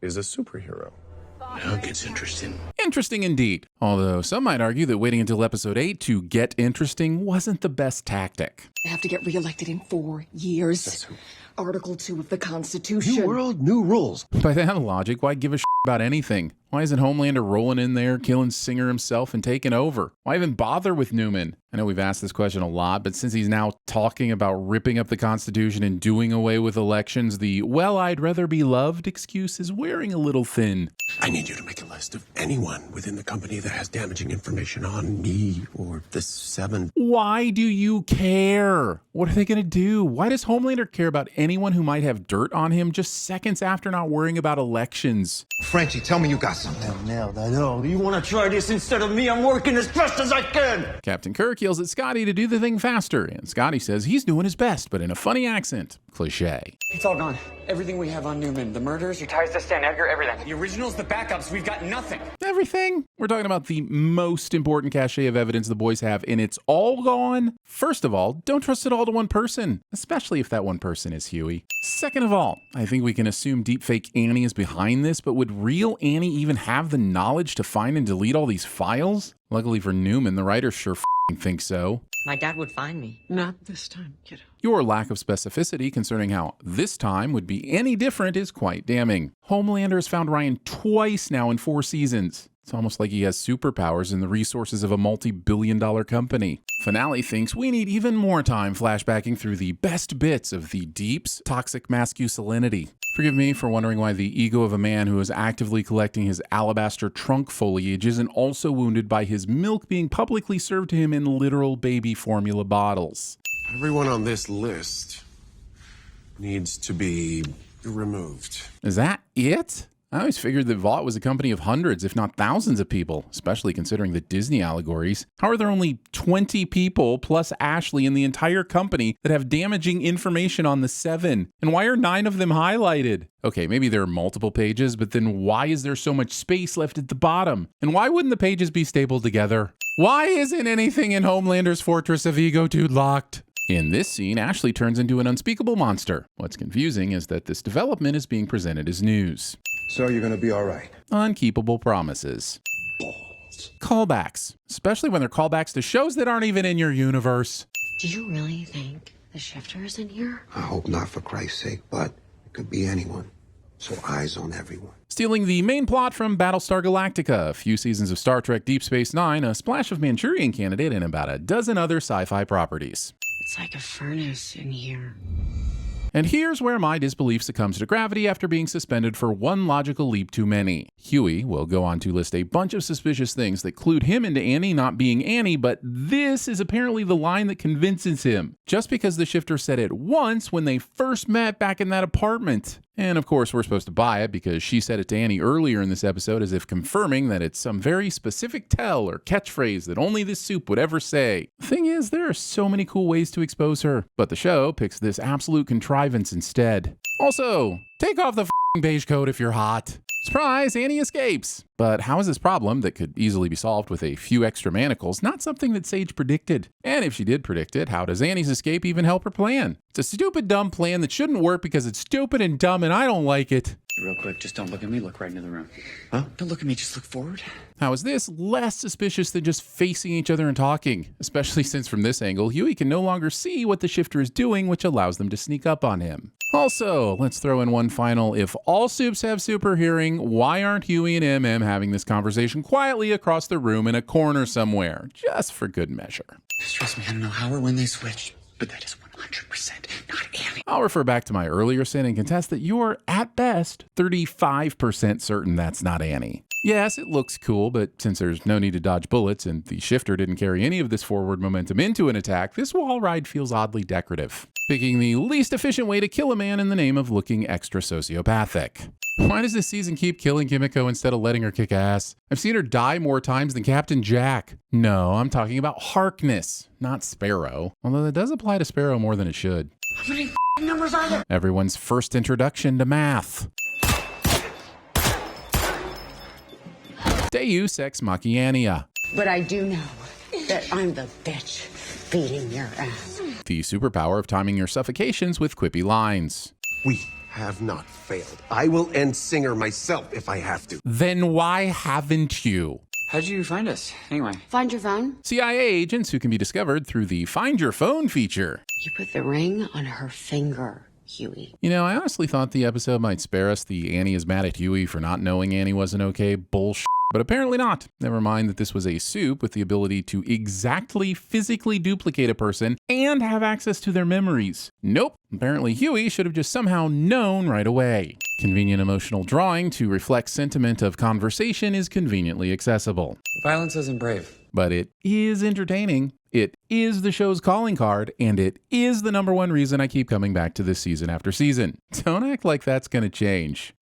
is a superhero. Now it gets interesting. Interesting indeed. Although some might argue that waiting until episode 8 to get interesting wasn't the best tactic. They have to get reelected in 4 years. Article 2 of the Constitution. New world, new rules. By that logic, why give a shit about anything? Why isn't Homelander rolling in there, killing Singer himself and taking over? Why even bother with Newman? I know we've asked this question a lot, but since he's now talking about ripping up the Constitution and doing away with elections, the "well, I'd rather be loved" excuse is wearing a little thin. I need you to make a list of anyone within the company that has damaging information on me or the 7. Why do you care? What are they going to do? Why does Homelander care about anyone who might have dirt on him just seconds after not worrying about elections? Frenchie, tell me you got something. Now, you want to try this instead of me? I'm working as fast as I can. Captain Kirk yells at Scotty to do the thing faster, and Scotty says he's doing his best, but in a funny accent. Cliché. It's all gone. Everything we have on Newman, the murders, your ties to Stan Edgar, everything. The originals, the backups, we've got nothing. Everything? We're talking about the most important cachet of evidence the boys have, and it's all gone? First of all, don't trust it all to one person, especially if that one person is Hughie. Second of all, I think we can assume deepfake Annie is behind this, but would real Annie even have the knowledge to find and delete all these files? Luckily for Newman, the writers sure think so. My dad would find me. Not this time, kiddo. Your lack of specificity concerning how this time would be any different is quite damning. Homelander has found Ryan twice now in 4 seasons. It's almost like he has superpowers and the resources of a multi-billion-dollar company. Finale thinks we need even more time flashbacking through the best bits of the Deep's toxic masculinity. Forgive me for wondering why the ego of a man who is actively collecting his alabaster trunk foliage isn't also wounded by his milk being publicly served to him in literal baby formula bottles. Everyone on this list needs to be removed. Is that it? I always figured that Vought was a company of hundreds, if not thousands of people, especially considering the Disney allegories. How are there only 20 people plus Ashley in the entire company that have damaging information on the 7? And why are 9 of them highlighted? Okay, maybe there are multiple pages, but then why is there so much space left at the bottom? And why wouldn't the pages be stapled together? Why isn't anything in Homelander's Fortress of Egotude locked? In this scene, Ashley turns into an unspeakable monster. What's confusing is that this development is being presented as news. So you're gonna be all right. Unkeepable promises. Balls. Callbacks, especially when they're callbacks to shows that aren't even in your universe. Do you really think the shifter is in here? I hope not, for Christ's sake, but it could be anyone. So eyes on everyone. Stealing the main plot from Battlestar Galactica, a few seasons of Star Trek Deep Space Nine, a splash of Manchurian Candidate, and about a dozen other sci-fi properties. It's like a furnace in here. And here's where my disbelief succumbs to gravity after being suspended for one logical leap too many. Hughie will go on to list a bunch of suspicious things that clued him into Annie not being Annie, but this is apparently the line that convinces him, just because the shifter said it once when they first met back in that apartment. And of course, we're supposed to buy it because she said it to Annie earlier in this episode as if confirming that it's some very specific tell or catchphrase that only this soup would ever say. The thing is, there are so many cool ways to expose her, but the show picks this absolute contrivance instead. Also, take off the f***ing beige coat if you're hot. Surprise, Annie escapes. But how is this problem that could easily be solved with a few extra manacles not something that Sage predicted? And if she did predict it, how does Annie's escape even help her plan? It's a stupid, dumb plan that shouldn't work because it's stupid and dumb and I don't like it. Real quick, just don't look at me, look right into the room. Huh? Don't look at me, just look forward. How is this less suspicious than just facing each other and talking? Especially since from this angle, Hughie can no longer see what the shifter is doing, which allows them to sneak up on him. Also, let's throw in one final, if all soups have super hearing, why aren't Hughie and MM having this conversation quietly across the room in a corner somewhere, just for good measure? Trust me, I don't know how or when they switched, but that is 100% not Annie. I'll refer back to my earlier sin and contest that you're, at best, 35% certain that's not Annie. Yes, it looks cool, but since there's no need to dodge bullets and the shifter didn't carry any of this forward momentum into an attack, this wall ride feels oddly decorative. Picking the least efficient way to kill a man in the name of looking extra sociopathic. Why does this season keep killing Kimiko instead of letting her kick ass? I've seen her die more times than Captain Jack. No, I'm talking about Harkness, not Sparrow. Although that does apply to Sparrow more than it should. How many numbers are there? Everyone's first introduction to math. Deus Ex Machina. But I do know that I'm the bitch beating your ass. The superpower of timing your suffocations with quippy lines. We have not failed. I will end Singer myself if I have to. Then why haven't you? How'd you find us, anyway? Find your phone? CIA agents who can be discovered through the Find Your Phone feature. You put the ring on her finger, Hughie. You know, I honestly thought the episode might spare us the Annie is mad at Hughie for not knowing Annie wasn't okay bullshit. But apparently not. Never mind that this was a soup with the ability to exactly physically duplicate a person and have access to their memories. Nope. Apparently Hughie should have just somehow known right away. Convenient emotional drawing to reflect sentiment of conversation is conveniently accessible. Violence isn't brave. But it is entertaining. It is the show's calling card, and it is the #1 reason I keep coming back to this season after season. Don't act like that's gonna change.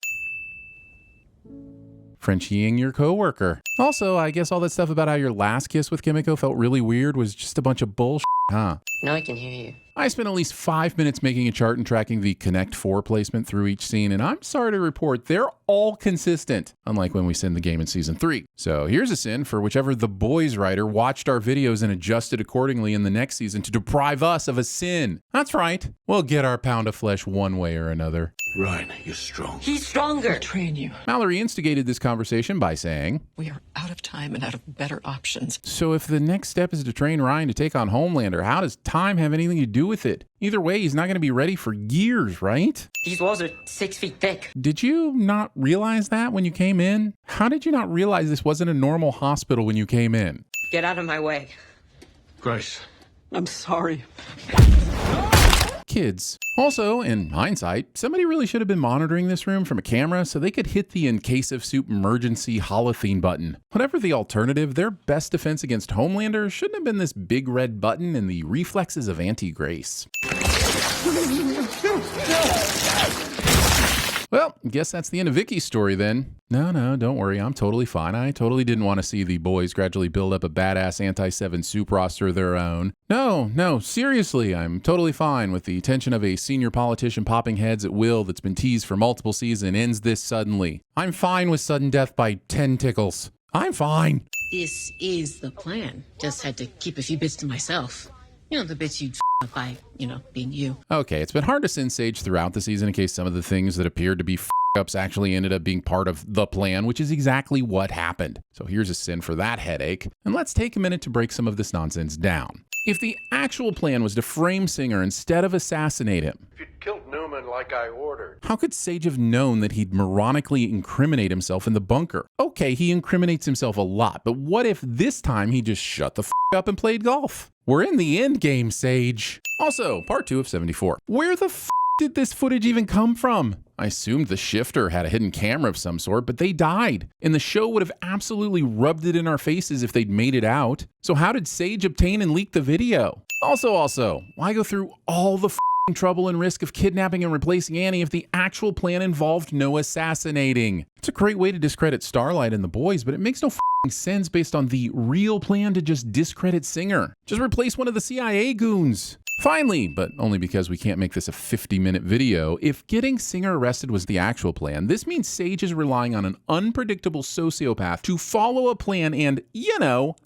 Frenchieing your coworker. Also, I guess all that stuff about how your last kiss with Kimiko felt really weird was just a bunch of bullshit. huh? No, I can hear you. I spent at least 5 minutes making a chart and tracking the Connect 4 placement through each scene, and I'm sorry to report they're all consistent, unlike when we sinned the game in Season 3. So here's a sin for whichever The Boys writer watched our videos and adjusted accordingly in the next season to deprive us of a sin. That's right. We'll get our pound of flesh one way or another. Ryan, you're strong. He's stronger. I'll train you. Mallory instigated this conversation by saying, We are out of time and out of better options. so if the next step is to train Ryan to take on Homelander, how does time have anything to do with it? Either way, he's not going to be ready for years, right? These walls are 6 feet thick. Did you not realize that when you came in? How did you not realize this wasn't a normal hospital when you came in? Get out of my way. Grace. I'm sorry. Kids. Also, in hindsight, somebody really should have been monitoring this room from a camera so they could hit the in case of soup emergency holothene button. Whatever the alternative, their best defense against Homelander shouldn't have been this big red button and the reflexes of Auntie Grace. Well, guess that's the end of Vicky's story then. No, don't worry, I'm totally fine. I totally didn't want to see the boys gradually build up a badass anti-7 soup roster of their own. No, seriously, I'm totally fine with the tension of a senior politician popping heads at will that's been teased for multiple seasons ends this suddenly. I'm fine with sudden death by 10 tickles. I'm fine. This is the plan. Just had to keep a few bits to myself. You know, the bits you'd up by, being you. Okay, it's been hard to sin Sage throughout the season in case some of the things that appeared to be ups actually ended up being part of the plan, which is exactly what happened. So here's a sin for that headache, and let's take a minute to break some of this nonsense down. If the actual plan was to frame Singer instead of assassinate him, If you'd killed Newman like I ordered. how could Sage have known that he'd moronically incriminate himself in the bunker? Okay, he incriminates himself a lot, but what if this time he just shut the up and played golf? We're in the end game, Sage. Also, part 2 of 74. Where the did this footage even come from? I assumed the shifter had a hidden camera of some sort, but they died. And the show would have absolutely rubbed it in our faces if they'd made it out. So how did Sage obtain and leak the video? Also, why go through all the trouble and risk of kidnapping and replacing Annie if the actual plan involved no assassinating? It's a great way to discredit Starlight and the boys, but it makes no sense based on the real plan to just discredit Singer. Just replace one of the CIA goons. Finally, but only because we can't make this a 50-minute video, if getting Singer arrested was the actual plan, this means Sage is relying on an unpredictable sociopath to follow a plan and,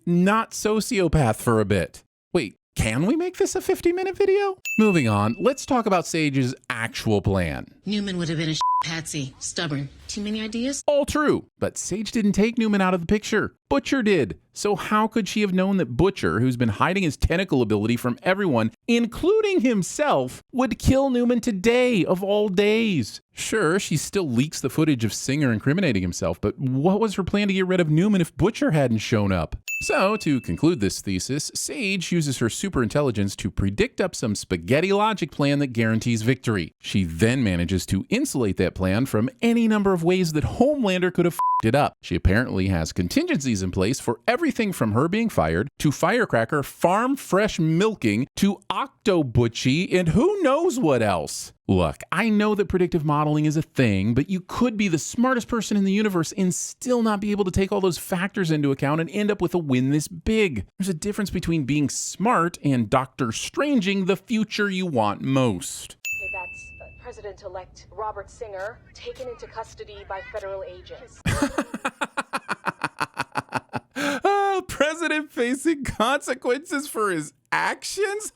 not sociopath for a bit. Wait, can we make this a 50-minute video? Moving on, let's talk about Sage's actual plan. Newman would have been a patsy, stubborn. Too many ideas? All true, but Sage didn't take Newman out of the picture. Butcher did. So how could she have known that Butcher, who's been hiding his tentacle ability from everyone, including himself, would kill Newman today of all days? Sure, she still leaks the footage of Singer incriminating himself, but what was her plan to get rid of Newman if Butcher hadn't shown up? So, to conclude this thesis, Sage uses her super intelligence to predict up some spaghetti logic plan that guarantees victory. She then manages to insulate that plan from any number of ways that Homelander could have f***ed it up. She apparently has contingencies in place for everything from her being fired, to Firecracker farm fresh milking, to Octobutchie, and who knows what else. Look, I know that predictive modeling is a thing, but you could be the smartest person in the universe and still not be able to take all those factors into account and end up with a win this big. There's a difference between being smart and Doctor Stranging the future you want most. Okay, that's President-elect Robert Singer taken into custody by federal agents. President facing consequences for his actions?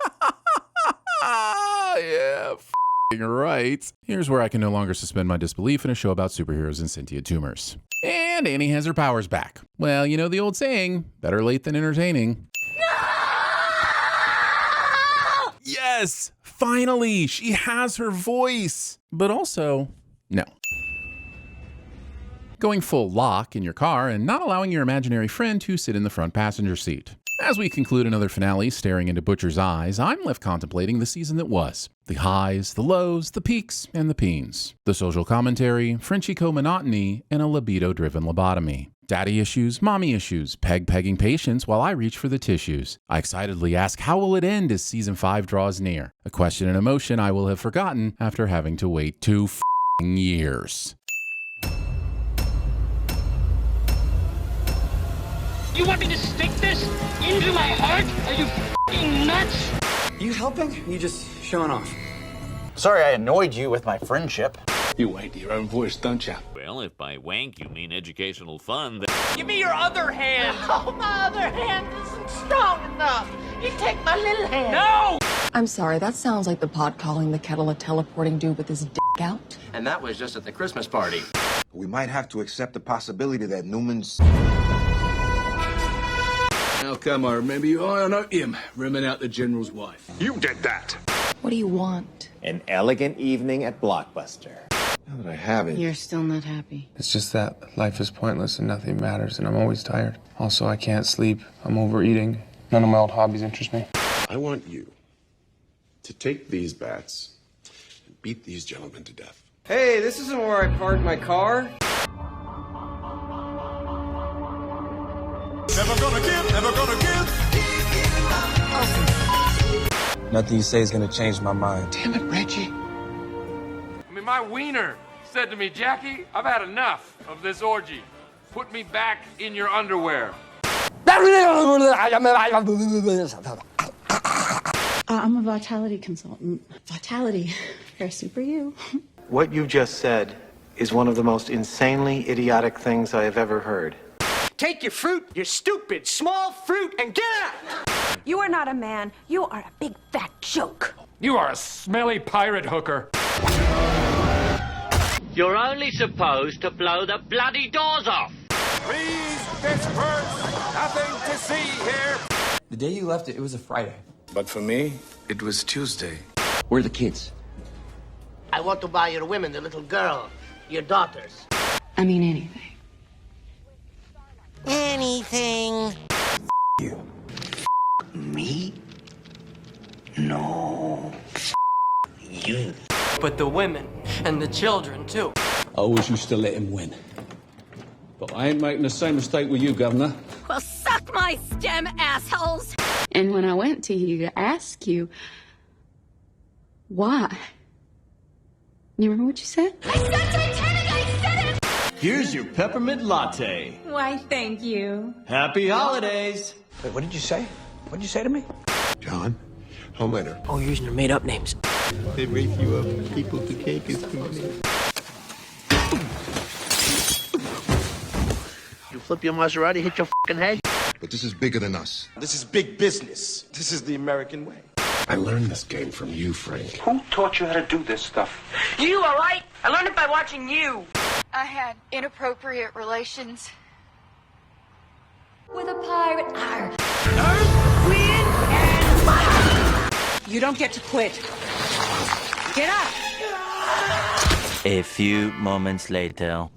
Yeah, right. Here's where I can no longer suspend my disbelief in a show about superheroes and sentient tumors. And Annie has her powers back. Well, you know the old saying, better late than entertaining. No! Yes! Finally! She has her voice! But also, no. Going full lock in your car and not allowing your imaginary friend to sit in the front passenger seat. As we conclude another finale staring into Butcher's eyes, I'm left contemplating the season that was. The highs, the lows, the peaks, and the peens. The social commentary, Frenchie co-monotony, and a libido-driven lobotomy. Daddy issues, mommy issues, pegging patience while I reach for the tissues. I excitedly ask how will it end as season 5 draws near? A question and emotion I will have forgotten after having to wait 2 years. You want me to stick this into my heart? Are you fucking nuts? You helping? You just showing off? Sorry I annoyed you with my friendship. You wank to your own voice, don't you? Well, if by wank you mean educational fun, then... Give me your other hand! Oh, my other hand isn't strong enough. You take my little hand. No! I'm sorry, that sounds like the pot calling the kettle a teleporting dude with his dick out. And that was just at the Christmas party. We might have to accept the possibility that Newman's... How come I remember you? I know him, rimming out the General's wife. You did that! What do you want? An elegant evening at Blockbuster. Now that I have it. You're still not happy. It's just that life is pointless and nothing matters, and I'm always tired. Also, I can't sleep. I'm overeating. None of my old hobbies interest me. I want you to take these bats and beat these gentlemen to death. Hey, this isn't where I parked my car. Never gonna give, never gonna give. Nothing you say is gonna change my mind. Damn it, Reggie. I mean, my wiener said to me, Jackie, I've had enough of this orgy. Put me back in your underwear. I'm a vitality consultant. Vitality. Very super you. What you just said is one of the most insanely idiotic things I have ever heard. Take your fruit, your stupid small fruit, and get out! You are not a man. You are a big fat joke. You are a smelly pirate hooker. You're only supposed to blow the bloody doors off. Please disperse. Nothing to see here. The day you left it was a Friday. But for me, it was Tuesday. Where are the kids? I want to buy your women, the little girl, your daughters. I mean anything. Anything. You. Me? No. You. But the women and the children, too. I wish you still let him win. But I ain't making the same mistake with you, Governor. Well, suck my stem, assholes. And when I went to you to ask you, why? You remember what you said? I said Titanic, I said it! Here's your peppermint latte. Why, thank you. Happy holidays. Wait, what did you say? What did you say to me? John, Homelander. Oh, you're using your made-up names. They raise you up and people to cake is coming. You flip your Maserati, hit your fucking head. But this is bigger than us. This is big business. This is the American way. I learned this game from you, Frank. Who taught you how to do this stuff? You, all right? I learned it by watching you. I had inappropriate relations with a pirate. Earth, wind, and fire. You don't get to quit. Get up! A few moments later.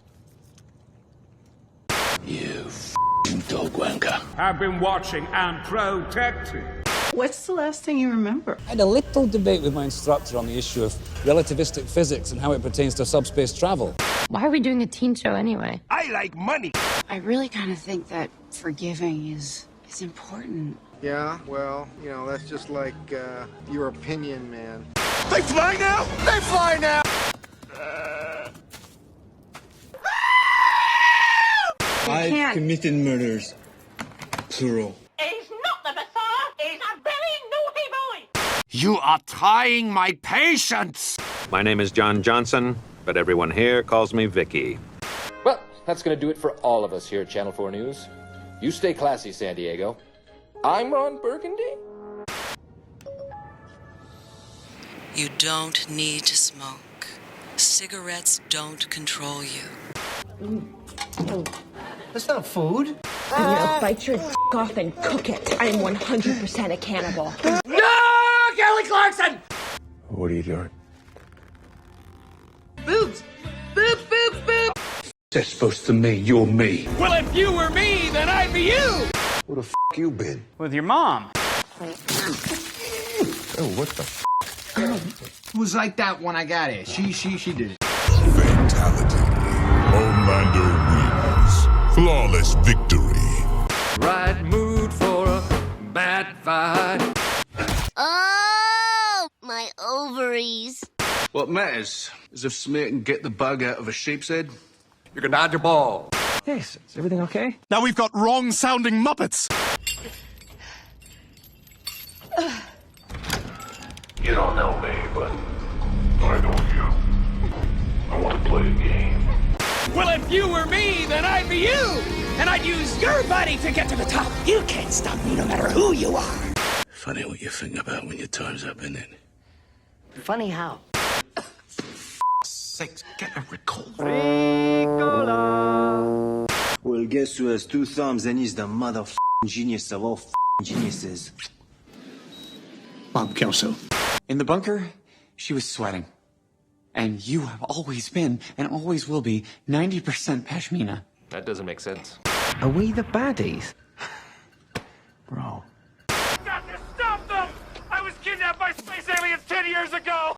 You f***ing dog wanker. I've been watching and protecting. What's the last thing you remember? I had a little debate with my instructor on the issue of relativistic physics and how it pertains to subspace travel. Why are we doing a teen show anyway? I like money. I really kind of think that forgiving is important. Yeah, well, you know, that's just like your opinion, man. They fly now? They fly now! I've committed murders. Plural. He's not the Messiah. He's a very naughty boy. You are trying my patience! My name is John Johnson, but everyone here calls me Vicky. Well, that's going to do it for all of us here at Channel 4 News. You stay classy, San Diego. I'm Ron Burgundy. You don't need to smoke. Cigarettes don't control you. That's not food. I'll bite your off and cook it. I am 100% a cannibal. No! Kelly Clarkson! What are you doing? Boobs. Boobs, boobs, boobs. That's supposed to mean you're me. Well, if you were me, then I'd be you. Where the f*** you been? With your mom. Oh, what the f***? It was like that when I got it. She did it. Fatality. Homelander wins. Flawless victory. Right mood for a bad fight. Oh, my ovaries. What matters is if Smear can get the bug out of a sheep's head. You can dodge a ball. Hey, is everything okay? Now we've got wrong-sounding Muppets. You don't know me, but I know you. I want to play a game. Well, if you were me, then I'd be you! And I'd use your body to get to the top. You can't stop me no matter who you are. Funny what you think about when your time's up, isn't it? Funny how? Sakes, get a record. Well, guess who has 2 thumbs and he's the motherfucking genius of all geniuses? Bob Kelso. In the bunker, she was sweating. And you have always been, and always will be, 90% Pashmina. That doesn't make sense. Are we the baddies? Bro. Got to stop them! I was kidnapped by space aliens 10 years ago!